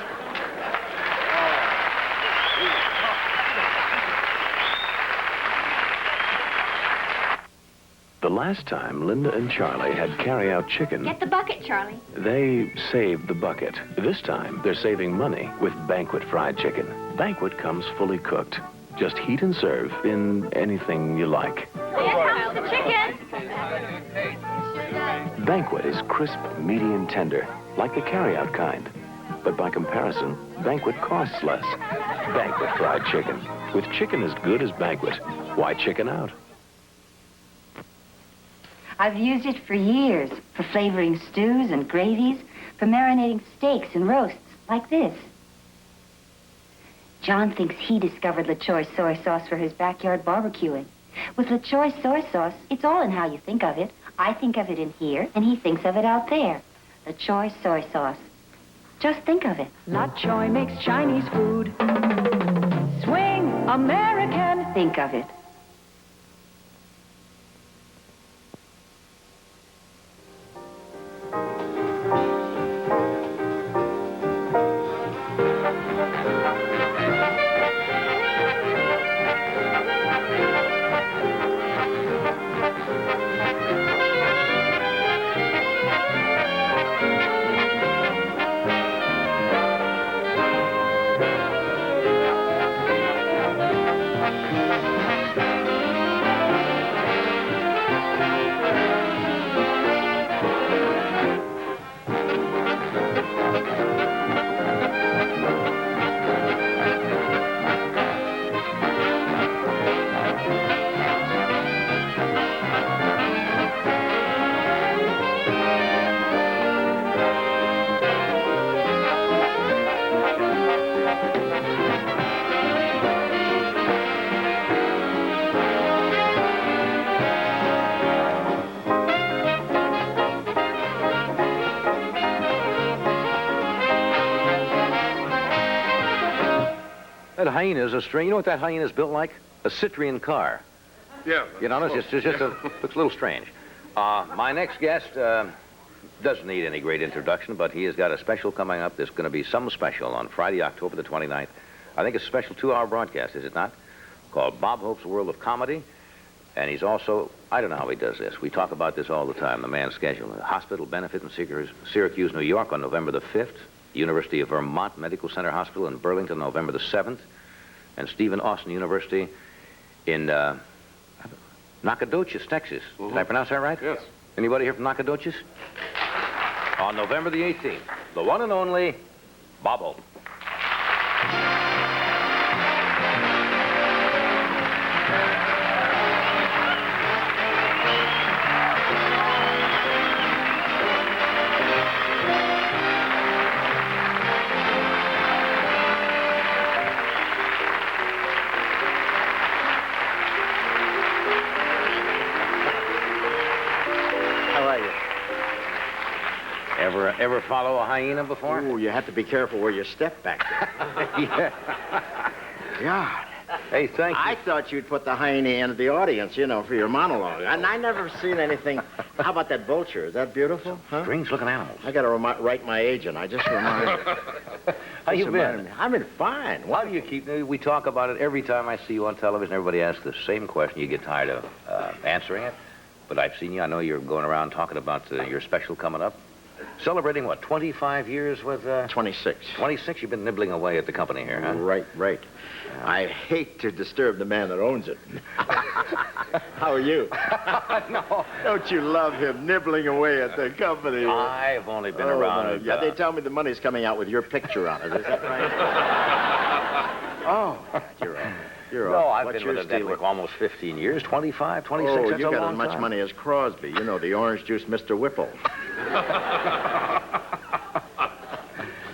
The last time Linda and Charlie had carry-out chicken, Get the bucket, Charlie. they saved the bucket. This time, they're saving money with Banquet fried chicken. Banquet comes fully cooked. Just heat and serve in anything you like. Yes, the chicken. Banquet is crisp, meaty, and tender, like the carry-out kind. But by comparison, Banquet costs less. Banquet fried chicken. With chicken as good as Banquet, why chicken out? I've used it for years, for flavoring stews and gravies, for marinating steaks and roasts, like this. John thinks he discovered LaChoy soy sauce for his backyard barbecuing. With LaChoy soy sauce, it's all in how you think of it. I think of it in here, and he thinks of it out there. LaChoy soy sauce. Just think of it. LaChoy makes Chinese food. Swing American. Think of it. That hyena's a strange. You know what that hyena's built like? A Citroen car. Yeah. You know, it's just looks a little strange. My next guest doesn't need any great introduction, but he has got a special coming up. There's going to be some special on Friday, October the 29th. I think it's a special 2-hour broadcast, is it not? Called Bob Hope's World of Comedy. And he's also, I don't know how he does this. We talk about this all the time, the man's schedule. The hospital benefit in Syracuse, New York on November the 5th. University of Vermont Medical Center Hospital in Burlington, November the 7th. And Stephen Austin University in Nacogdoches, Texas. Did I pronounce that right? Yes. Anybody here from Nacogdoches? On November the 18th, the one and only Bob Hope. Ever follow a hyena before? Ooh, you have to be careful where you step back there. Yeah. God. Hey, thank you. I thought you'd put the hyena in the audience, you know, for your monologue. And I never seen anything. How about that vulture? Is that beautiful? Huh? Strange-looking animals. I got to write my agent. I just reminded you. How you been? I've been fine. How do you keep... We talk about it every time I see you on television. Everybody asks the same question. You get tired of answering it. But I've seen you. I know you're going around talking about your special coming up. Celebrating, what, 25 years with... 26. 26? You've been nibbling away at the company here, huh? Right. I hate to disturb the man that owns it. How are you? No. Don't you love him nibbling away at the company? I've only been around... Yeah, they tell me the money's coming out with your picture on it. Is that right? Oh, you're No, off. I've What's been your with the stealing? network almost 15 years, 25, 26, Oh, that's you a got long as much time. money as Crosby. You know, the orange juice Mr. Whipple.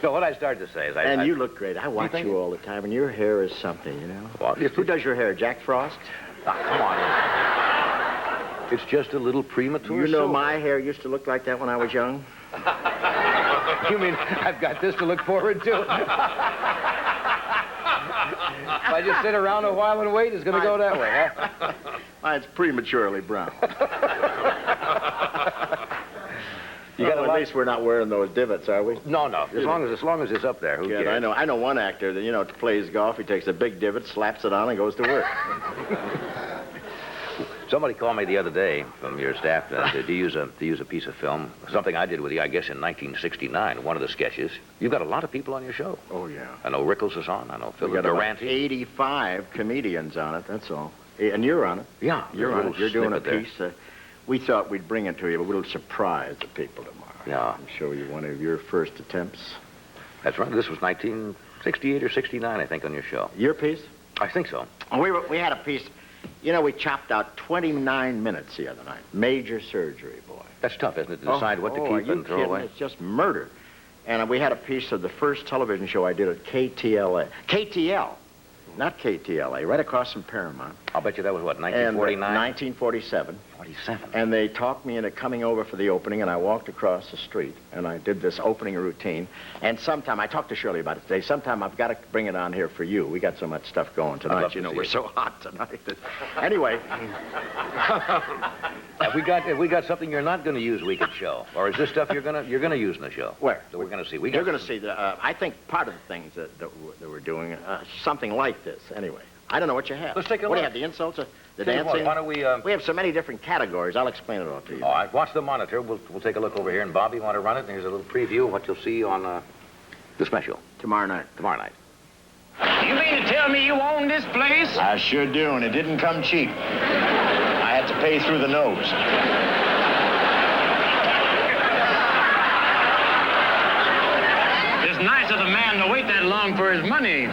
No, what I started to say is... And you look great. I watch you all the time, and your hair is something, you know? What? Who does your hair, Jack Frost? Come on. It's just a little premature. You know my hair used to look like that when I was young? You mean I've got this to look forward to? If I just sit around a while and wait, it's going to go that way, huh? Mine's prematurely brown. At least we're not wearing those divots, are we? No. As long as it's up there, who cares? I know one actor that, you know, plays golf. He takes a big divot, slaps it on, and goes to work. Somebody called me the other day from your staff to use a piece of film, something I did with you, I guess, in 1969, one of the sketches. You've got a lot of people on your show. Oh, yeah. I know Rickles is on. I know Phil We got Durante. about 85 comedians on it, that's all. And you're on it. Yeah. You're on it. You're doing a there. piece. We thought we'd bring it to you, but we'll surprise the people tomorrow. Yeah. And show you one of your first attempts. That's right. This was 1968 or 69, I think, on your show. Your piece? I think so. We had a piece. You know, we chopped out 29 minutes the other night. Major surgery, boy. That's tough, isn't it, to decide what to keep and throw away? It's just murder. And we had a piece of the first television show I did at KTLA. KTL, not KTLA, right across from Paramount. I'll bet you that was, what, 1949? 1947. 47. And they talked me into coming over for the opening, and I walked across the street, and I did this opening routine. And sometime, I talked to Shirley about it today, sometime I've got to bring it on here for you. We got so much stuff going tonight. You know, we're so hot tonight. Anyway. Have we got something you're not going to use we could show? Or is this stuff you're going to use in the show? Where? That we're going to see. You're going to see, I think part of the things that we're doing, something like this, anyway. I don't know what you have. Let's take a What do look. you have, the insults, the Tell you what, dancing? why don't we... We have so many different categories. I'll explain it all to you. All right, watch the monitor. We'll take a look over here. And Bobby, you want to run it? And here's a little preview of what you'll see on the special. Tomorrow night. Tomorrow night. You mean to tell me you own this place? I sure do, and it didn't come cheap. I had to pay through the nose. It's nice of the man to wait that long for his money.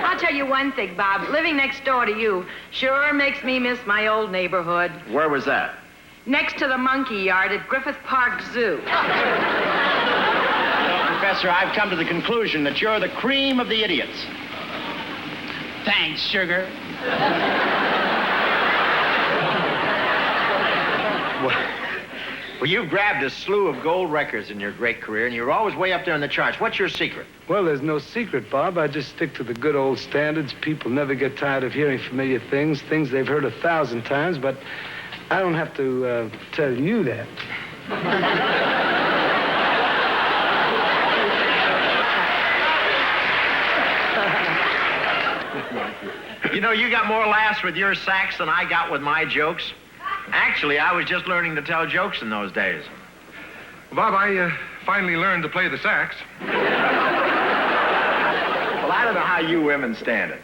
I'll tell you one thing, Bob. Living next door to you sure makes me miss my old neighborhood. Where was that? Next to the monkey yard at Griffith Park Zoo. Professor, I've come to the conclusion that you're the cream of the idiots. Thanks, sugar. Well, you've grabbed a slew of gold records in your great career, and you're always way up there in the charts. What's your secret? Well, there's no secret, Bob. I just stick to the good old standards. People never get tired of hearing familiar things they've heard 1,000 times, but I don't have to tell you that. You know, you got more laughs with your sax than I got with my jokes. Actually, I was just learning to tell jokes in those days. Bob, I finally learned to play the sax. Well, I don't know how you women stand it.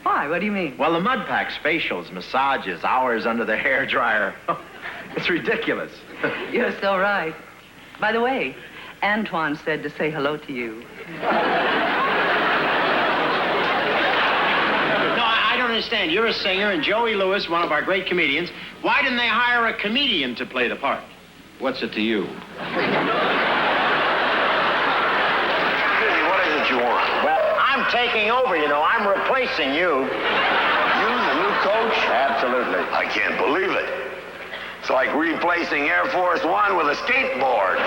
Why? What do you mean? Well, the mud packs, facials, massages, hours under the hair dryer. It's ridiculous. You're so right. By the way, Antoine said to say hello to you. No, I don't understand. You're a singer, and Joey Lewis, one of our great comedians. Why didn't they hire a comedian to play the part? What's it to you? What is it you want? Well, I'm taking over, you know. I'm replacing you. You, the new coach? Absolutely. I can't believe it. It's like replacing Air Force One with a skateboard.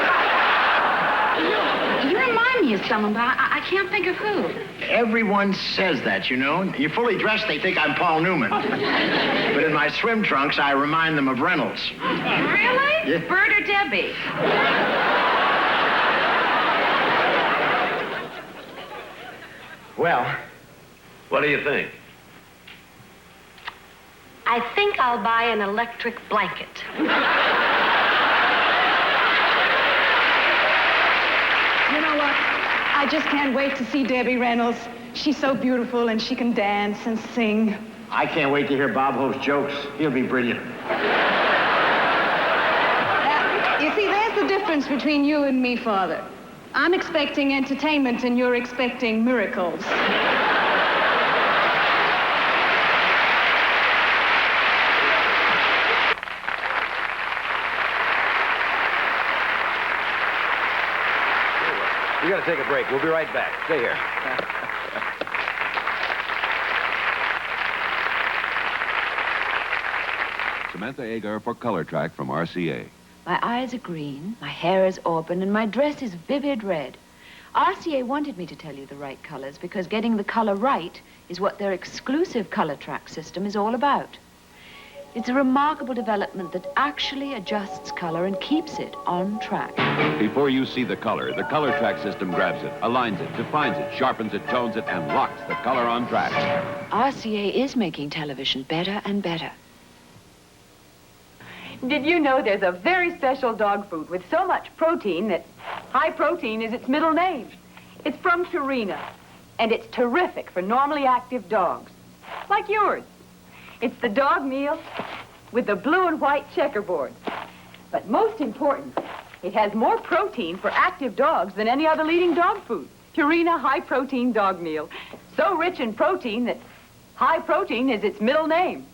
You remind me of someone, but I can't think of who. Everyone says that, you know. You're fully dressed, they think I'm Paul Newman. But in my swim trunks, I remind them of Reynolds. Really? Yeah. Bert or Debbie? Well, What do you think? I think I'll buy an electric blanket. You know what? I just can't wait to see Debbie Reynolds. She's so beautiful, and she can dance and sing. I can't wait to hear Bob Hope's jokes. He'll be brilliant. You see, there's the difference between you and me, Father. I'm expecting entertainment, and you're expecting miracles. We got to take a break. We'll be right back. Stay here. Samantha Agar for Color Track from RCA. My eyes are green, my hair is auburn, and my dress is vivid red. RCA wanted me to tell you the right colors because getting the color right is what their exclusive color track system is all about. It's a remarkable development that actually adjusts color and keeps it on track. Before you see the color track system grabs it, aligns it, defines it, sharpens it, tones it, and locks the color on track. RCA is making television better and better. Did you know there's a very special dog food with so much protein that high protein is its middle name? It's from Purina, and it's terrific for normally active dogs, like yours. It's the dog meal with the blue and white checkerboard. But most important, it has more protein for active dogs than any other leading dog food. Purina High Protein Dog Meal. So rich in protein that high protein is its middle name.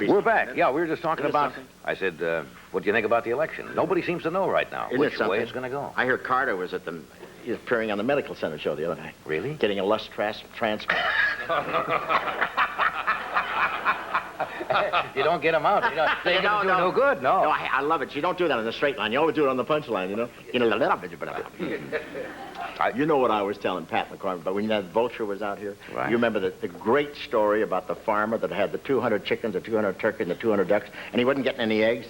We're back. Yeah, we were just talking about... I said, what do you think about the election? Nobody seems to know right now which way it's going to go. I hear Carter was he was appearing on the Medical Center show the other night. Really? Getting a lust transplant. You don't get them out. You know, they don't do no good, no. No, I love it. You don't do that on the straight line. You always do it on the punch line, you know? You know what I was telling Pat McCormick, but when that vulture was out here, right. You remember the great story about the farmer that had the 200 chickens, the 200 turkeys, and the 200 ducks, and he wasn't getting any eggs.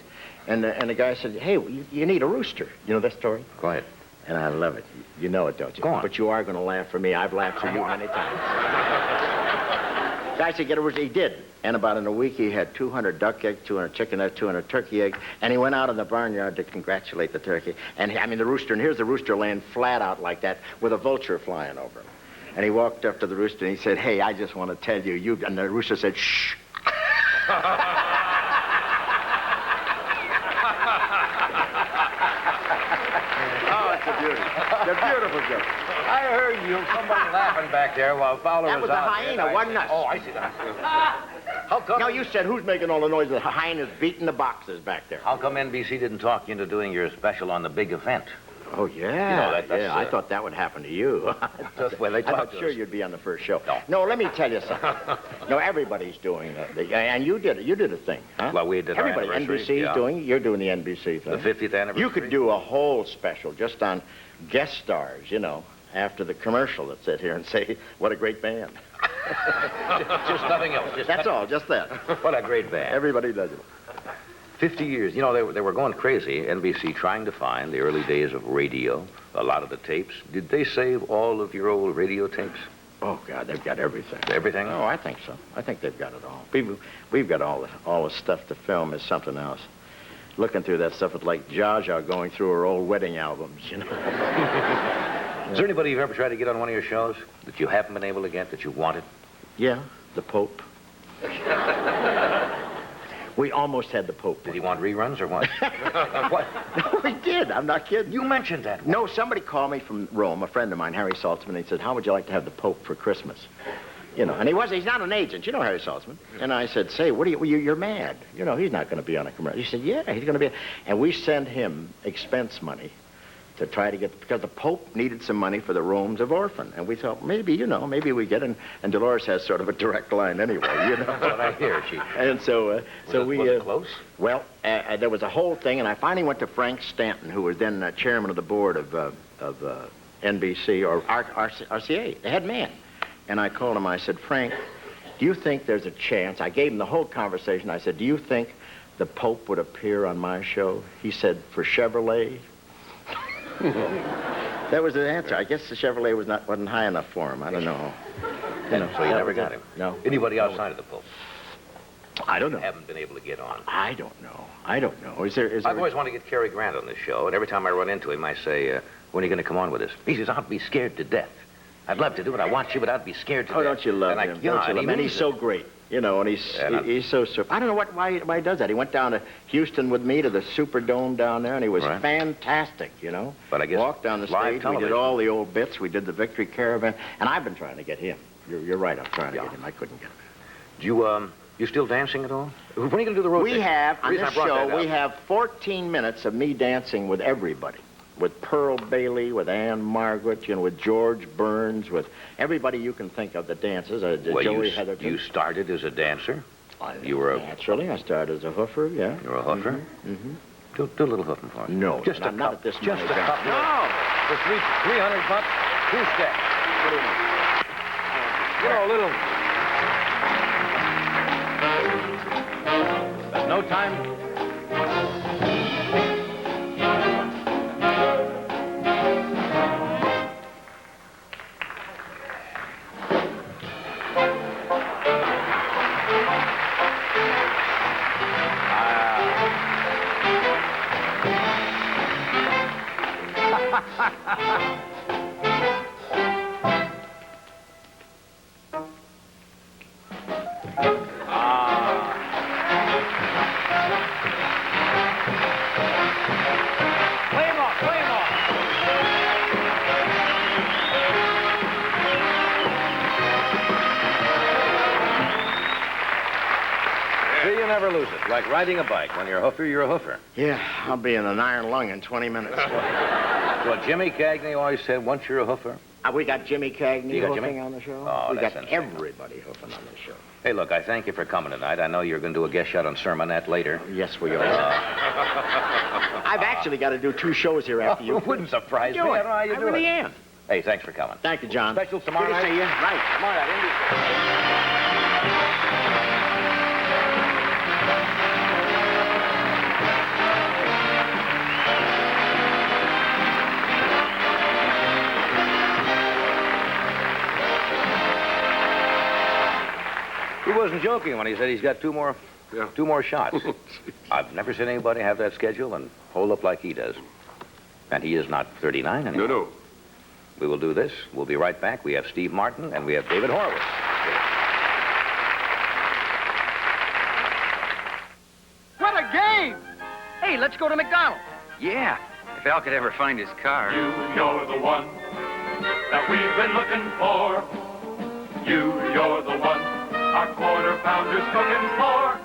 And the guy said, hey, you need a rooster. You know that story? Go ahead. And I love it. You know it, don't you? Go on. But you are going to laugh for me. I've laughed for you many times. Guy said, get a rooster. He did. And about in a week, he had 200 duck eggs, 200 chicken eggs, 200 turkey eggs. And he went out in the barnyard to congratulate the turkey. And the rooster, and here's the rooster laying flat out like that with a vulture flying over him. And he walked up to the rooster and he said, hey, I just want to tell you, and the rooster said, shh. beauty. They're beautiful jokes. I heard somebody laughing back there while Fowler That was a out. hyena, wasn't it? Oh, I see that. How come? No, you said who's making all the noise? The hyena's beating the boxes back there. How come NBC didn't talk you into doing your special on the big event? Oh, yeah. You know, that's, I thought that would happen to you. Well, they I thought talked to sure us. you'd be on the first show. No, let me tell you something. No, everybody's doing it. And you did it. You did a thing, huh? Well, we did our Everybody. anniversary, NBC's yeah. doing it. You're doing the NBC thing. The 50th anniversary. You could do a whole special just on guest stars, you know, after the commercial that sit here and say, what a great band. Just nothing else. That's all, just that. What a great band. Everybody does it. 50 years. You know, they were going crazy, NBC, trying to find the early days of radio, a lot of the tapes. Did they save all of your old radio tapes? Oh, God, they've got everything. Everything? Oh, I think so. I think they've got it all. We've got all the stuff to film is something else. Looking through that stuff, it's like Jaja going through her old wedding albums, you know. Is there anybody you've ever tried to get on one of your shows that you haven't been able to get, that you wanted? Yeah, the Pope. We almost had the Pope. Did he want reruns or what? What? No, we did. I'm not kidding. You mentioned that. No, somebody called me from Rome, a friend of mine, Harry Saltzman, and he said, how would you like to have the Pope for Christmas? You know, and he's not an agent. You know Harry Saltzman. And I said, say, you're mad. You know, he's not going to be on a commercial. He said, yeah, he's going to be. And we sent him expense money to try to get, because the Pope needed some money for the Rooms of Orphan. And we thought, maybe, you know, maybe we get, and Dolores has sort of a direct line anyway, you know. That's what I hear, she. And so, was it close? Well, there was a whole thing, and I finally went to Frank Stanton, who was then chairman of the board of NBC, or RCA, the head man. And I called him, I said, Frank, do you think there's a chance? I gave him the whole conversation. I said, do you think the Pope would appear on my show? He said, for Chevrolet? That was the answer. I guess the Chevrolet wasn't high enough for him. I don't know. You know, so you never got him? No. Anybody outside of the Pope? I don't know. Haven't been able to get on. I don't know. Is there... I've always wanted to get Cary Grant on this show, and every time I run into him, I say, when are you going to come on with us? He says, I'll be scared to death. I'd love to do it. I want you, but I'd be scared to death. Oh, don't you love him? Yeah, Don't you love him? And he's so great. You know, and he's so... I don't know why he does that. He went down to Houston with me to the Superdome down there, and he was fantastic, you know. But I guess walked down the stage. We did all the old bits. We did the Victory Caravan. And I've been trying to get him. You're right. I'm trying to get him. I couldn't get him. Do you still dancing at all? When are you going to do the rotation? We have, on this show, we have 14 minutes of me dancing with everybody. With Pearl Bailey, with Ann Margaret, you know, with George Burns, with everybody you can think of that dances. Joey Heatherton. You started as a dancer? You were Naturally, I started as a hoofer, yeah. You were a hoofer? Mm-hmm. Do a little hoofing for us. No, just I'm not at this Just a money couple. No! For $300, 2 steps. You know, a little... There's no time. You never lose it. Like riding a bike. When you're a hoofer, you're a hoofer. Yeah, I'll be in an iron lung in 20 minutes. Well, Jimmy Cagney always said, once you're a hoofer. We got Jimmy Cagney You got hoofing Jimmy? on the show. Oh, we that's got insane. everybody hoofing on the show. Hey, look, I thank you for coming tonight. I know you're going to do a guest shot on Sermonette later. Yes, we are. I've actually got to do 2 shows here after you. It wouldn't surprise me. Do I it. don't know how you I do really it. am. Hey, thanks for coming. Thank you, John. Special tomorrow Good night. to see you. Right. Tomorrow night, He wasn't joking when he said he's got 2 more shots. I've never seen anybody have that schedule and hold up like he does. And he is not 39 anymore. No. We will do this. We'll be right back. We have Steve Martin and we have David Horowitz. What a game! Hey, let's go to McDonald's. Yeah. If Al could ever find his car. You're the one that we've been looking for. You're the one our quarter pounder's cooking for.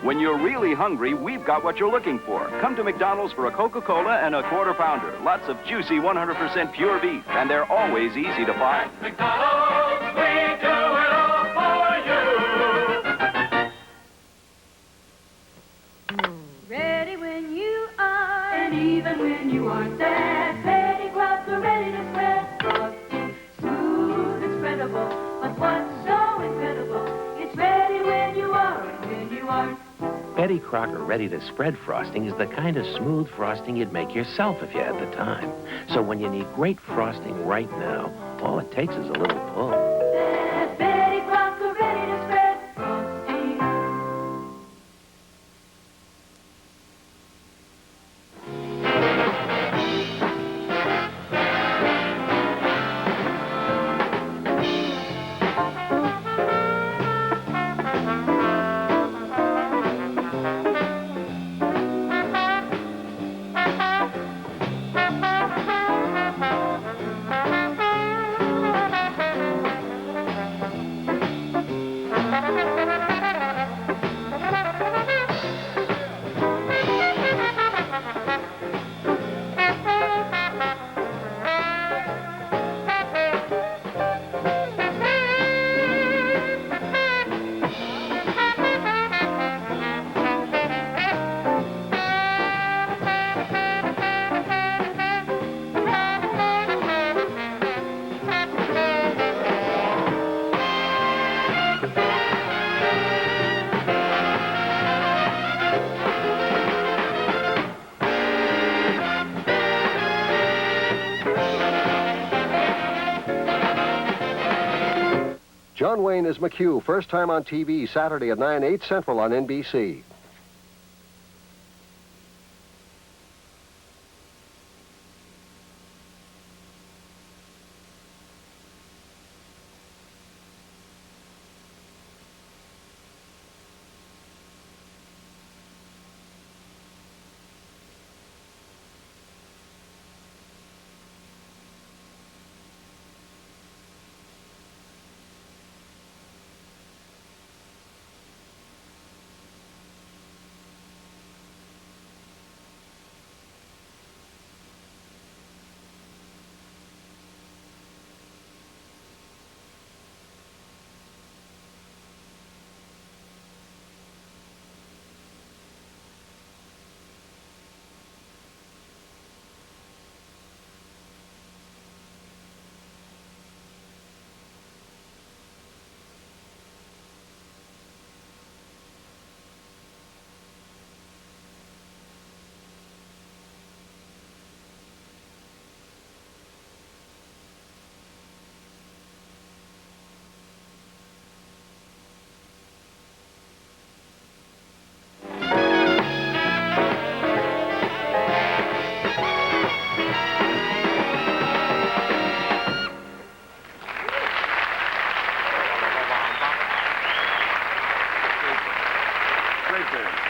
When you're really hungry, we've got what you're looking for. Come to McDonald's for a Coca-Cola and a quarter pounder. Lots of juicy 100% pure beef, and they're always easy to find. McDonald's, we do it all for you. Ready when you are, and even when you aren't sad. Betty Crocker ready to spread frosty, smooth and spreadable. But what's so incredible? It's ready when you are and when you aren't. Betty Crocker ready-to-spread frosting is the kind of smooth frosting you'd make yourself if you had the time. So when you need great frosting right now, all it takes is a little pull. Betty Crocker ready to spread frosty. John Wayne is McHugh, first time on TV, Saturday at 9, 8 Central on NBC.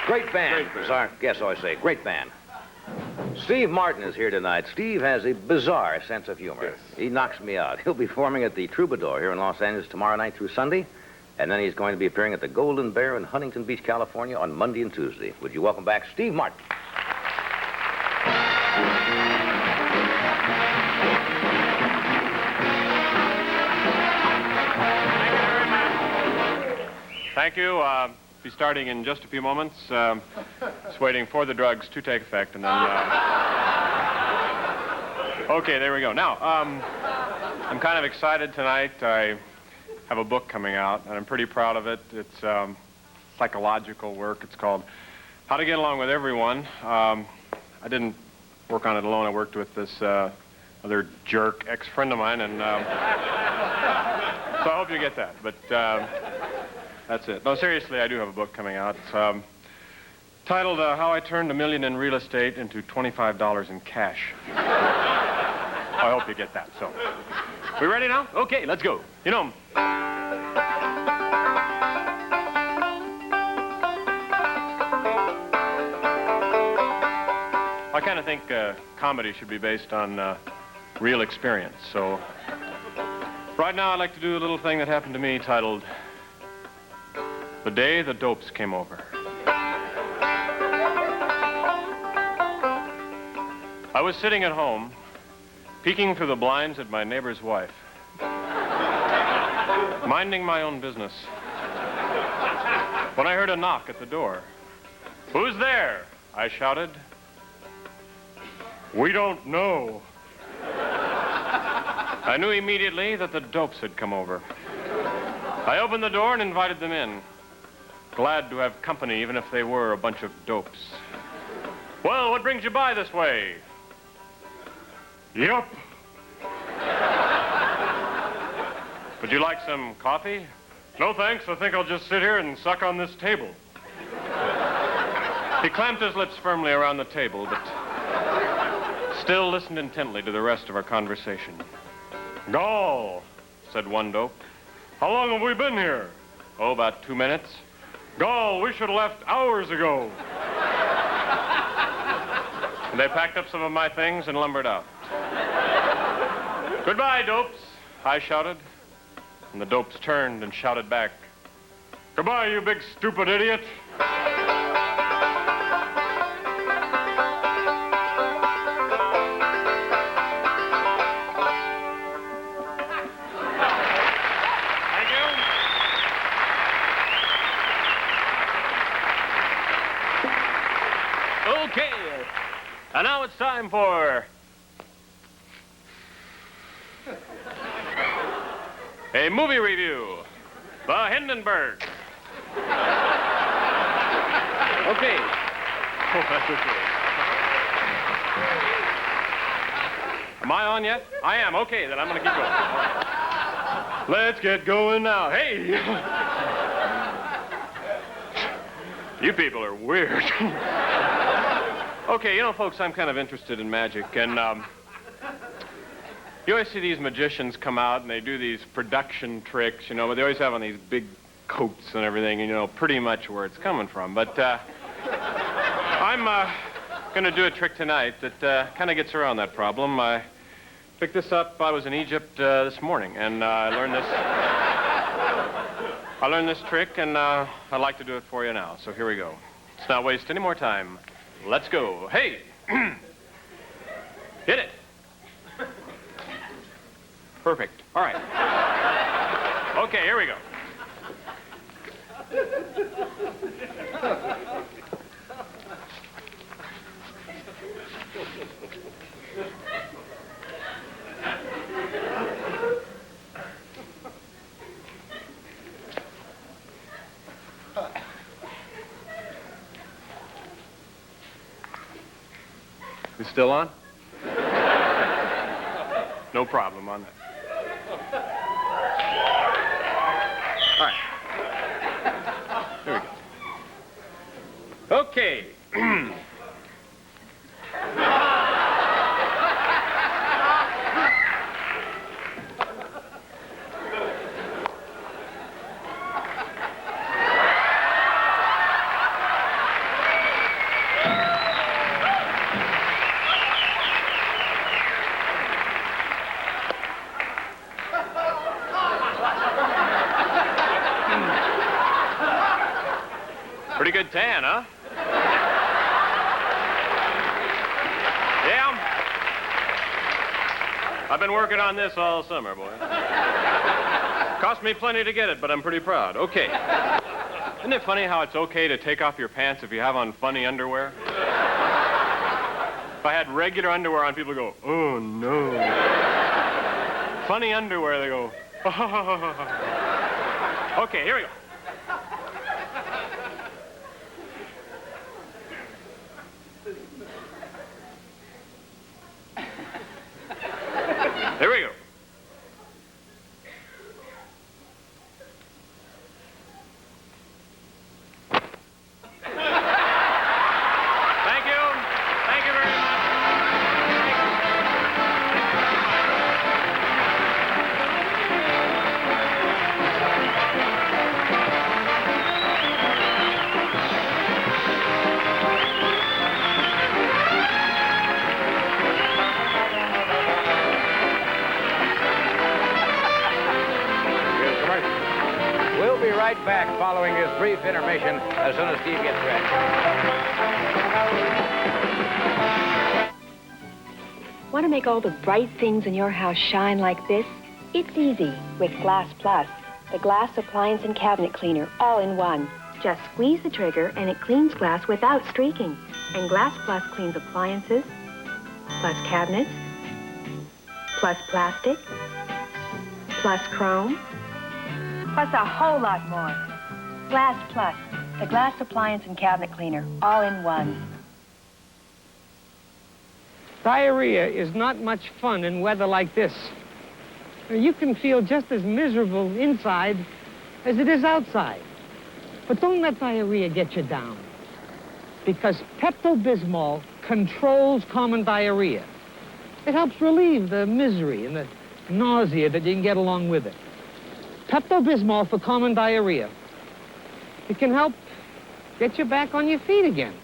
Great band, as our guests always say. Great band. Steve Martin is here tonight. Steve has a bizarre sense of humor. Yes. He knocks me out. He'll be performing at the Troubadour here in Los Angeles tomorrow night through Sunday. And then he's going to be appearing at the Golden Bear in Huntington Beach, California on Monday and Tuesday. Would you welcome back Steve Martin? Thank you. Be starting in just a few moments. Just waiting for the drugs to take effect, and then. Okay, there we go. Now, I'm kind of excited tonight. I have a book coming out, and I'm pretty proud of it. It's psychological work. It's called How to Get Along with Everyone. I didn't work on it alone. I worked with this other jerk ex-friend of mine, and so I hope you get that. But. That's it. No, seriously, I do have a book coming out. It's titled How I Turned $1 Million in Real Estate into $25 in Cash. I hope you get that. So, we ready now? Okay, let's go. You know, I I kind of think comedy should be based on real experience. So right now I'd like to do a little thing that happened to me titled The Day the Dopes Came Over. I was sitting at home, peeking through the blinds at my neighbor's wife, minding my own business, when I heard a knock at the door. "Who's there?" I shouted. "We don't know." I knew immediately that the dopes had come over. I opened the door and invited them in, glad to have company even if they were a bunch of dopes. "Well, what brings you by this way?" "Yup." "Would you like some coffee?" "No, thanks. I think I'll just sit here and suck on this table." He clamped his lips firmly around the table, but still listened intently to the rest of our conversation. "Gall," said one dope. "How long have we been here?" "Oh, about 2 minutes." "Gall, we should have left hours ago." And they packed up some of my things and lumbered out. "Goodbye, dopes," I shouted. And the dopes turned and shouted back, "Goodbye, you big stupid idiot." Thank you. Okay, and now it's time for a movie review, The Hindenburg. Okay. Oh, that's okay. Am I on yet? I am. Okay, then I'm going to keep going. Let's get going now. Hey! You people are weird. Okay, you know, folks, I'm kind of interested in magic, and you always see these magicians come out and they do these production tricks, you know, but they always have on these big coats and everything, and you know pretty much where it's coming from. But I'm going to do a trick tonight that kind of gets around that problem. I picked this up. I was in Egypt this morning, and I learned this trick, and I'd like to do it for you now. So here we go. Let's not waste any more time. Let's go. Hey! Hit it. Perfect. All right. Okay, here we go. You still on? No problem on that. All right. Here we go. Okay. Pretty good tan, huh? Yeah. I've been working on this all summer, boy. Cost me plenty to get it, but I'm pretty proud. Okay. Isn't it funny how it's okay to take off your pants if you have on funny underwear? If I had regular underwear on, people go, "Oh, no." Funny underwear, they go, "Oh." Okay, here we go. Here we go. Thank you. Thank you very much. following this brief intermission as soon as Steve gets ready. Want to make all the bright things in your house shine like this? It's easy with Glass Plus, the glass appliance and cabinet cleaner, all in one. Just squeeze the trigger and it cleans glass without streaking. And Glass Plus cleans appliances, plus cabinets, plus plastic, plus chrome, plus a whole lot more. Glass Plus, the glass appliance and cabinet cleaner, all in one. Diarrhea is not much fun in weather like this. You can feel just as miserable inside as it is outside. But don't let diarrhea get you down, because Pepto-Bismol controls common diarrhea. It helps relieve the misery and the nausea that you can get along with it. Pepto-Bismol for common diarrhea. It can help get you back on your feet again.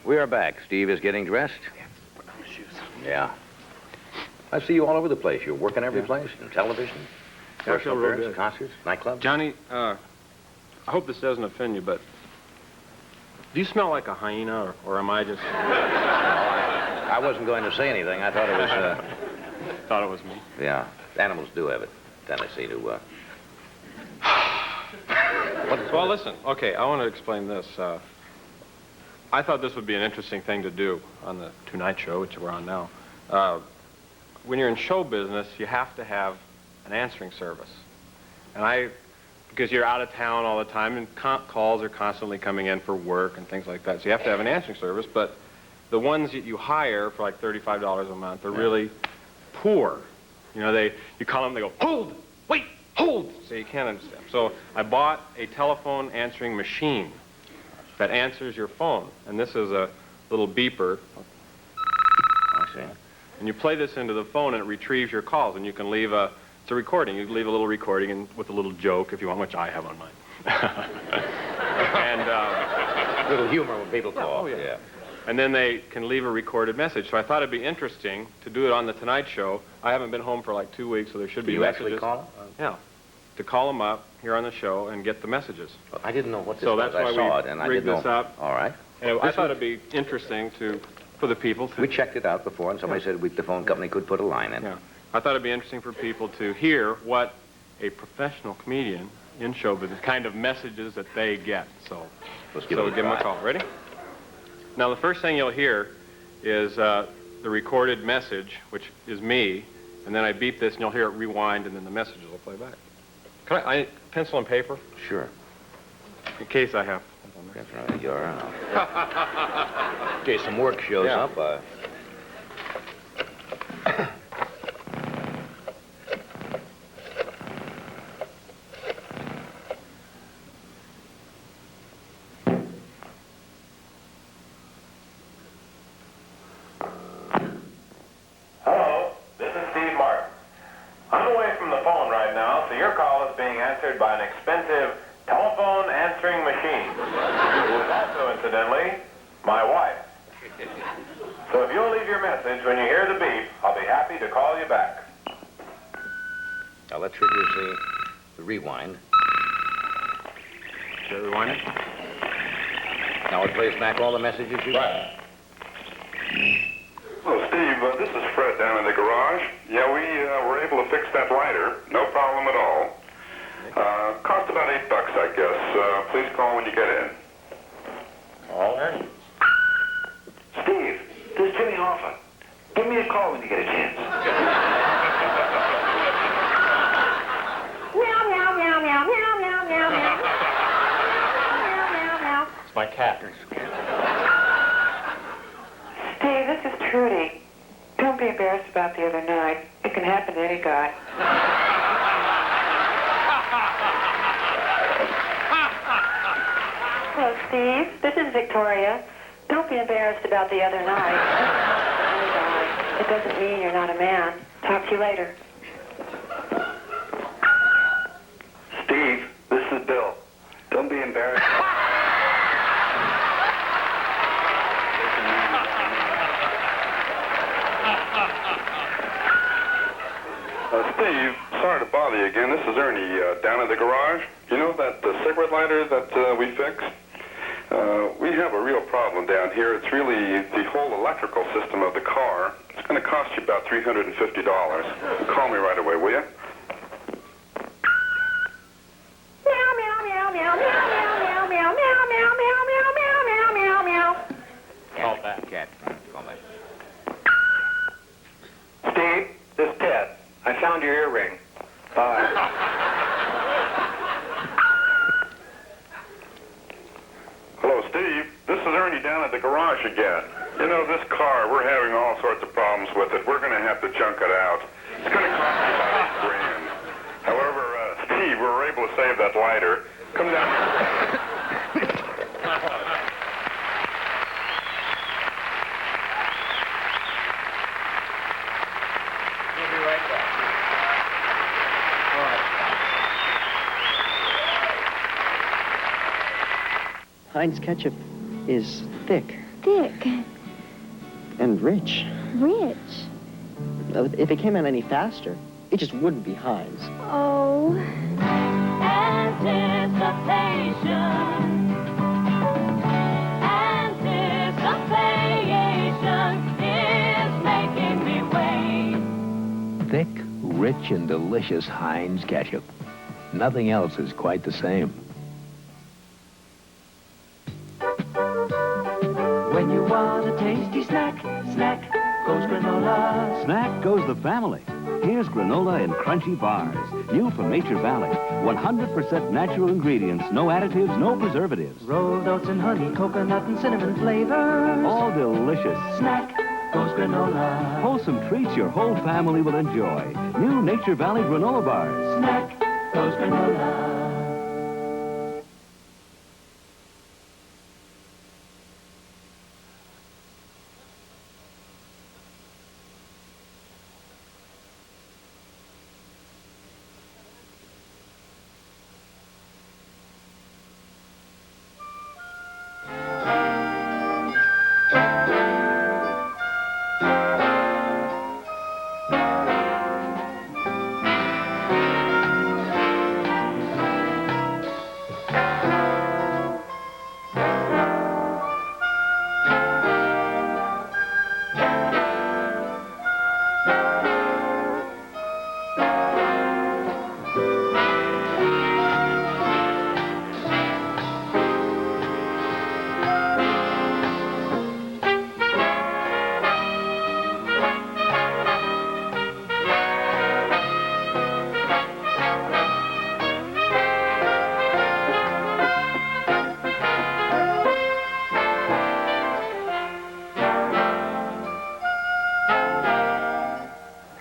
We are back. Steve is getting dressed. Put on the shoes. Yeah. I see you all over the place. You're working every place. In television, personal appearances, concerts, nightclubs. Johnny, I hope this doesn't offend you, but do you smell like a hyena, or am I just... I wasn't going to say anything. I thought it was... Thought it was me? Yeah. Animals do have a tendency to... Well, listen. Okay, I want to explain this. I thought this would be an interesting thing to do on the Tonight Show, which we're on now. When you're in show business, you have to have an answering service. And because you're out of town all the time, and calls are constantly coming in for work and things like that, so you have to have an answering service, but the ones that you hire for like $35 a month are really poor. You know, you call them, they go, hold, wait, hold, so you can't understand. So I bought a telephone answering machine that answers your phone. And this is a little beeper. I see. And you play this into the phone and it retrieves your calls. And you can leave it's a recording. You leave a little recording with a little joke if you want, which I have on mine. And a little humor when people call. Oh, yeah. And then they can leave a recorded message. So I thought it'd be interesting to do it on the Tonight Show. I haven't been home for like 2 weeks, so there should be messages. Do you actually call them? Yeah. To call them up here on the show and get the messages. Well, I didn't know what this so was. That's why I saw it, and I didn't know. This up. All right. And I thought it'd be interesting for the people to... We checked it out before, and somebody said the phone company could put a line in. Yeah. I thought it'd be interesting for people to hear what a professional comedian in show business, kind of messages that they get. So let's give them a call. Ready? Now, the first thing you'll hear is the recorded message, which is me, and then I beep this, and you'll hear it rewind, and then the messages will play back. Can I pencil and paper? Sure. In case I have. That's right. You're out. In case some work shows up. Hello, this is Steve Martin. I'm away from the phone right now, so your call is being answered by an expensive telephone answering machine, who is also, incidentally, my wife. So if you'll leave your message when you hear the beep, I'll be happy to call you back. Now that triggers the rewind. Did it rewind it? Now it plays back all the messages you got. that lighter, no problem at all. Cost about $8, I guess. Please call when you get in. All right. Steve, this is Jimmy Hoffa. Give me a call when you get a chance. Meow, meow, meow, meow, meow, meow, meow, meow. Meow, meow, meow. It's my cat. Steve, this is Trudy. Don't be embarrassed about the other night. It can happen to any guy. Hello, Steve. This is Victoria. Don't be embarrassed about the other night. Any guy. It doesn't mean you're not a man. Talk to you later. Steve, this is Bill. Don't be embarrassed. Steve, sorry to bother you again. This is Ernie down at the garage. You know that cigarette lighter that we fixed? We have a real problem down here. It's really the whole electrical system of the car. It's going to cost you about $350. Call me right away, will you? Meow, meow, meow, meow, meow, meow, meow, meow, meow, meow, meow, meow, meow, meow, meow. Call back. Cat. Call back. Steve, this is Ted. I found your earring. Bye. Hello, Steve. This is Ernie down at the garage again. You know, this car, we're having all sorts of problems with it. We're going to have to junk it out. It's going to cost me about $8,000. However, Steve, we were able to save that lighter. Come down. We'll be right back. Heinz ketchup is thick Thick. and rich. Rich. If it came out any faster, it just wouldn't be Heinz. Oh. Anticipation. Anticipation is making me wait. Thick, rich, and delicious Heinz ketchup. Nothing else is quite the same. When you want a tasty snack, snack goes granola. Snack goes the family. Here's granola in crunchy bars. New from Nature Valley. 100% natural ingredients, no additives, no preservatives. Rolled oats and honey, coconut and cinnamon flavors. All delicious. Snack goes granola. Wholesome treats your whole family will enjoy. New Nature Valley granola bars. Snack goes granola.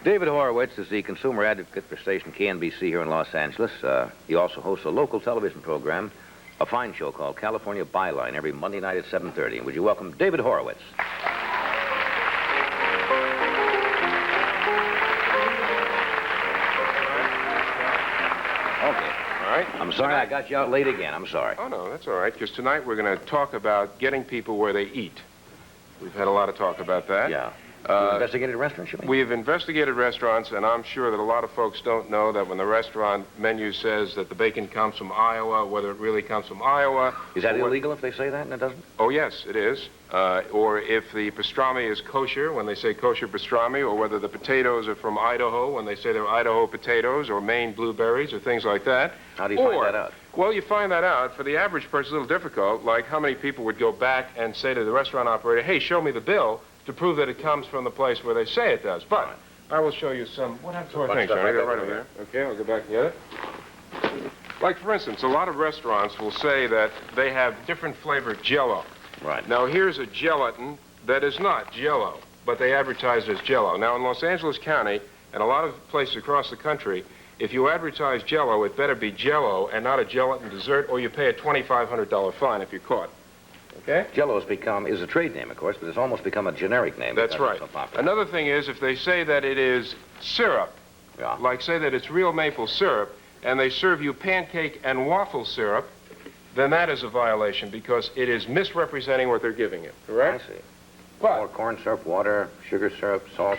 David Horowitz is the consumer advocate for station KNBC here in Los Angeles. He also hosts a local television program, a fine show called California Byline, every Monday night at 7:30. Would you welcome David Horowitz? Okay. All right. I'm sorry I got you out late again. I'm sorry. Oh, no, that's all right, because tonight we're going to talk about getting people where they eat. We've had a lot of talk about that. Yeah. You investigated restaurants, you mean? We've investigated restaurants, and I'm sure that a lot of folks don't know that when the restaurant menu says that the bacon comes from Iowa, whether it really comes from Iowa. Is that illegal if they say that and it doesn't? Oh, yes, it is. Or if the pastrami is kosher, when they say kosher pastrami, or whether the potatoes are from Idaho, when they say they're Idaho potatoes, or Maine blueberries, or things like that. How do you find that out? Well, you find that out. For the average person, it's a little difficult. Like how many people would go back and say to the restaurant operator, hey, show me the bill to prove that it comes from the place where they say it does. But I will show you some. What happened to our thing, Johnny? Right over there. Okay, I'll go back and get it. Like, for instance, a lot of restaurants will say that they have different flavored Jell-O. Right. Now, here's a gelatin that is not Jell-O, but they advertise it as Jell-O. Now, in Los Angeles County and a lot of places across the country, if you advertise Jell-O, it better be Jell-O and not a gelatin dessert, or you pay a $2,500 fine if you're caught. Okay? Jell-O is a trade name, of course, but it's almost become a generic name. That's right. So popular. Another thing is if they say that it is syrup, like say that it's real maple syrup, and they serve you pancake and waffle syrup, then that is a violation because it is misrepresenting what they're giving you, correct? I see. More corn syrup, water, sugar syrup, salt.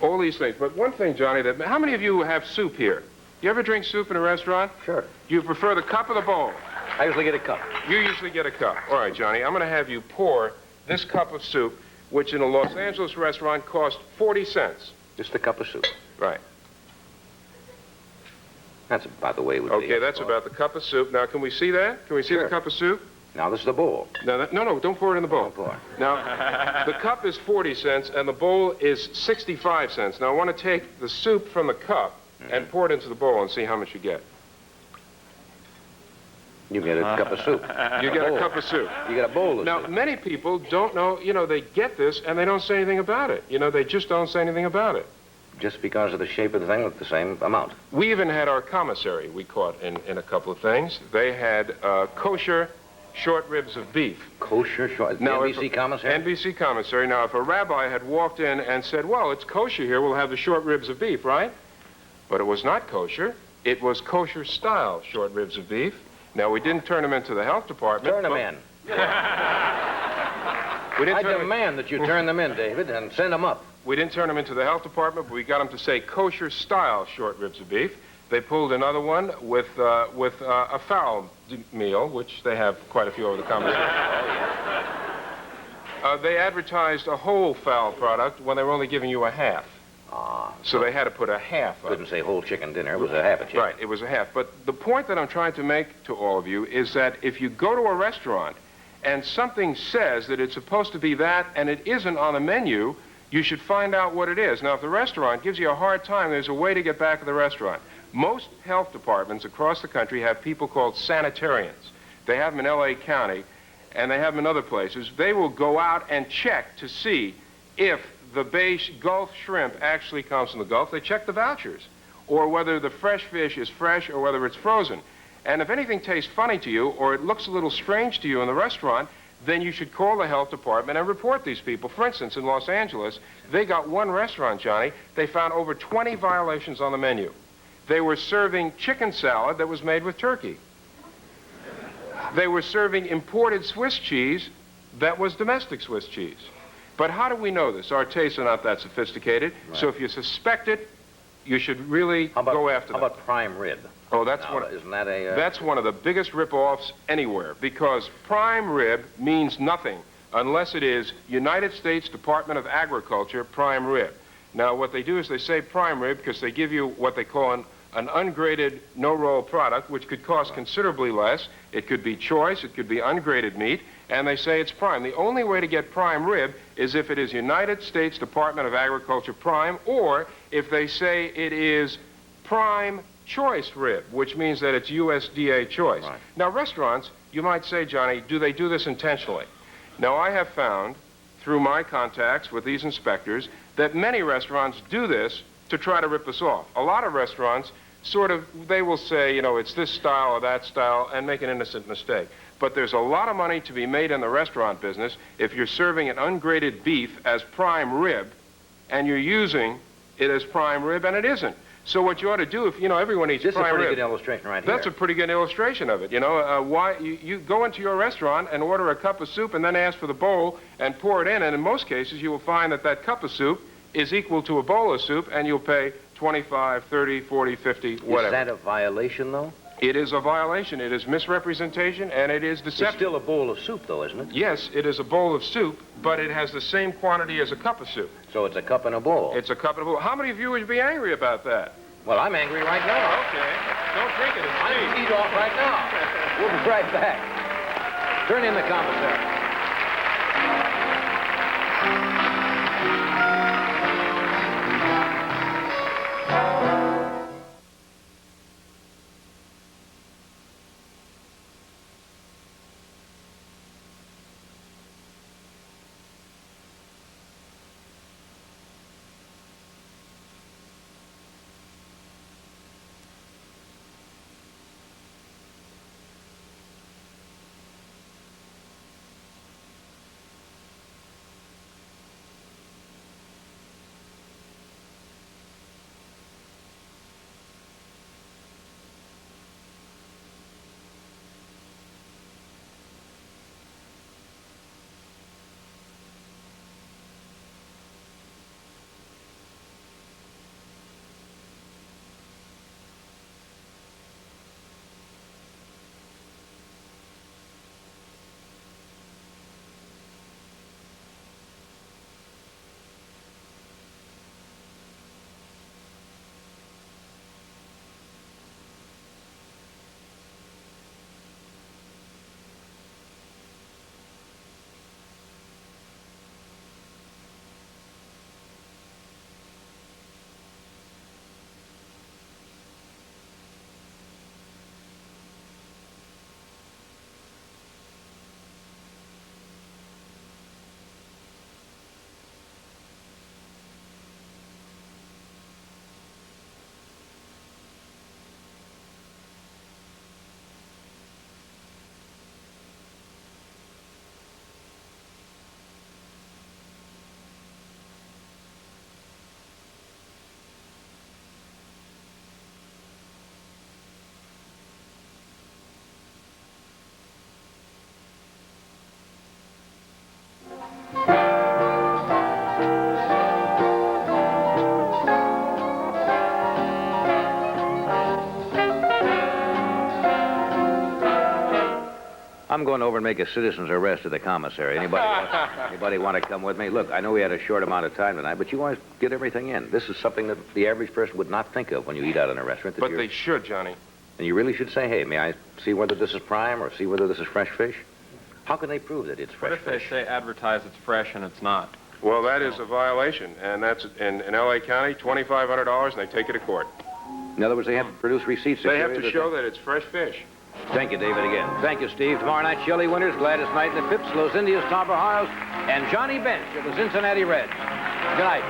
All these things. But one thing, Johnny, how many of you have soup here? You ever drink soup in a restaurant? Sure. Do you prefer the cup or the bowl? I usually get a cup. You usually get a cup. All right, Johnny, I'm going to have you pour this cup of soup, which in a Los Angeles restaurant costs 40 cents. Just a cup of soup. Right. That's about the way it would be. Okay, that's about the cup of soup. Now, can we see that? Can we see the cup of soup? Now, this is the bowl. No, don't pour it in the bowl. Don't pour. Now, the cup is 40 cents, and the bowl is 65 cents. Now, I want to take the soup from the cup and pour it into the bowl and see how much you get. You get a cup of soup. You get a cup of soup. You get a bowl of now, soup. many people don't know, they get this, and they don't say anything about it. They just don't say anything about it. Just because of the shape of the thing with the same amount. We even had our commissary we caught in a couple of things. They had kosher short ribs of beef. Kosher short? Now, NBC commissary? NBC commissary. Now, if a rabbi had walked in and said, well, it's kosher here, we'll have the short ribs of beef, right? But it was not kosher. It was kosher-style short ribs of beef. Now, we didn't turn them into the health department. Turn them in. I demand that you turn them in, David, and send them up. We didn't turn them into the health department, but we got them to say kosher-style short ribs of beef. They pulled another one with a fowl meal, which they have quite a few over the commissary. They advertised a whole fowl product when they were only giving you a half. So they had to put a half on. Couldn't say whole chicken dinner. It was a half a chicken. Right, it was a half. But the point that I'm trying to make to all of you is that if you go to a restaurant and something says that it's supposed to be that and it isn't on the menu, you should find out what it is. Now, if the restaurant gives you a hard time, there's a way to get back to the restaurant. Most health departments across the country have people called sanitarians. They have them in L.A. County, and they have them in other places. They will go out and check to see if the base Gulf shrimp actually comes from the Gulf. They check the vouchers, or whether the fresh fish is fresh or whether it's frozen. And if anything tastes funny to you or it looks a little strange to you in the restaurant, then you should call the health department and report these people. For instance, in Los Angeles, they got one restaurant, Johnny. They found over 20 violations on the menu. They were serving chicken salad that was made with turkey. They were serving imported Swiss cheese that was domestic Swiss cheese. But how do we know this? Our tastes are not that sophisticated. Right. So if you suspect it, you should really go after them. How about prime rib? Oh, that's isn't that a... That's one of the biggest rip-offs anywhere, because prime rib means nothing unless it is United States Department of Agriculture prime rib. Now, what they do is they say prime rib because they give you what they call an ungraded no-roll product, which could cost considerably less. It could be choice, it could be ungraded meat, and they say it's prime. The only way to get prime rib is if it is United States Department of Agriculture prime, or if they say it is prime choice rib, which means that it's USDA choice. Right. Now, restaurants, you might say, Johnny, do they do this intentionally? Now, I have found, through my contacts with these inspectors, that many restaurants do this to try to rip us off. A lot of restaurants they will say, it's this style or that style, and make an innocent mistake. But there's a lot of money to be made in the restaurant business if you're serving an ungraded beef as prime rib, and you're using it as prime rib, and it isn't. So what you ought to do, if, everyone eats This is a prime pretty rib. good illustration right here. That's a pretty good illustration of it. Why you go into your restaurant and order a cup of soup and then ask for the bowl and pour it in, and in most cases you will find that cup of soup is equal to a bowl of soup, and you'll pay 25, 30, 40, 50, whatever. Is that a violation, though? It is a violation. It is misrepresentation, and it is deception. It's still a bowl of soup, though, isn't it? Yes, it is a bowl of soup, but it has the same quantity as a cup of soup. So it's a cup and a bowl. It's a cup and a bowl. How many of you would be angry about that? Well, I'm angry right now. Okay. Don't drink it. It's I'm going to eat off right now. We'll be right back. Turn in the commissary. I'm going over and make a citizen's arrest at the commissary. Anybody want to come with me? Look, I know we had a short amount of time tonight, but you always get everything in. This is something that the average person would not think of when you eat out in a restaurant. But they should, Johnny. And you really should say, hey, may I see whether this is prime or see whether this is fresh fish? How can they prove that it's fresh fish? What if they say advertise it's fresh and it's not? Well, that is a violation, and that's in L.A. County, $2,500, and they take it to court. In other words, they have to produce receipts. They have to show that it's fresh fish. Thank you, David, again. Thank you, Steve. Tomorrow night, Shelley Winters, Gladys Knight and the Pips, Los Indios, Tom Barharos, and Johnny Bench of the Cincinnati Reds. Good night.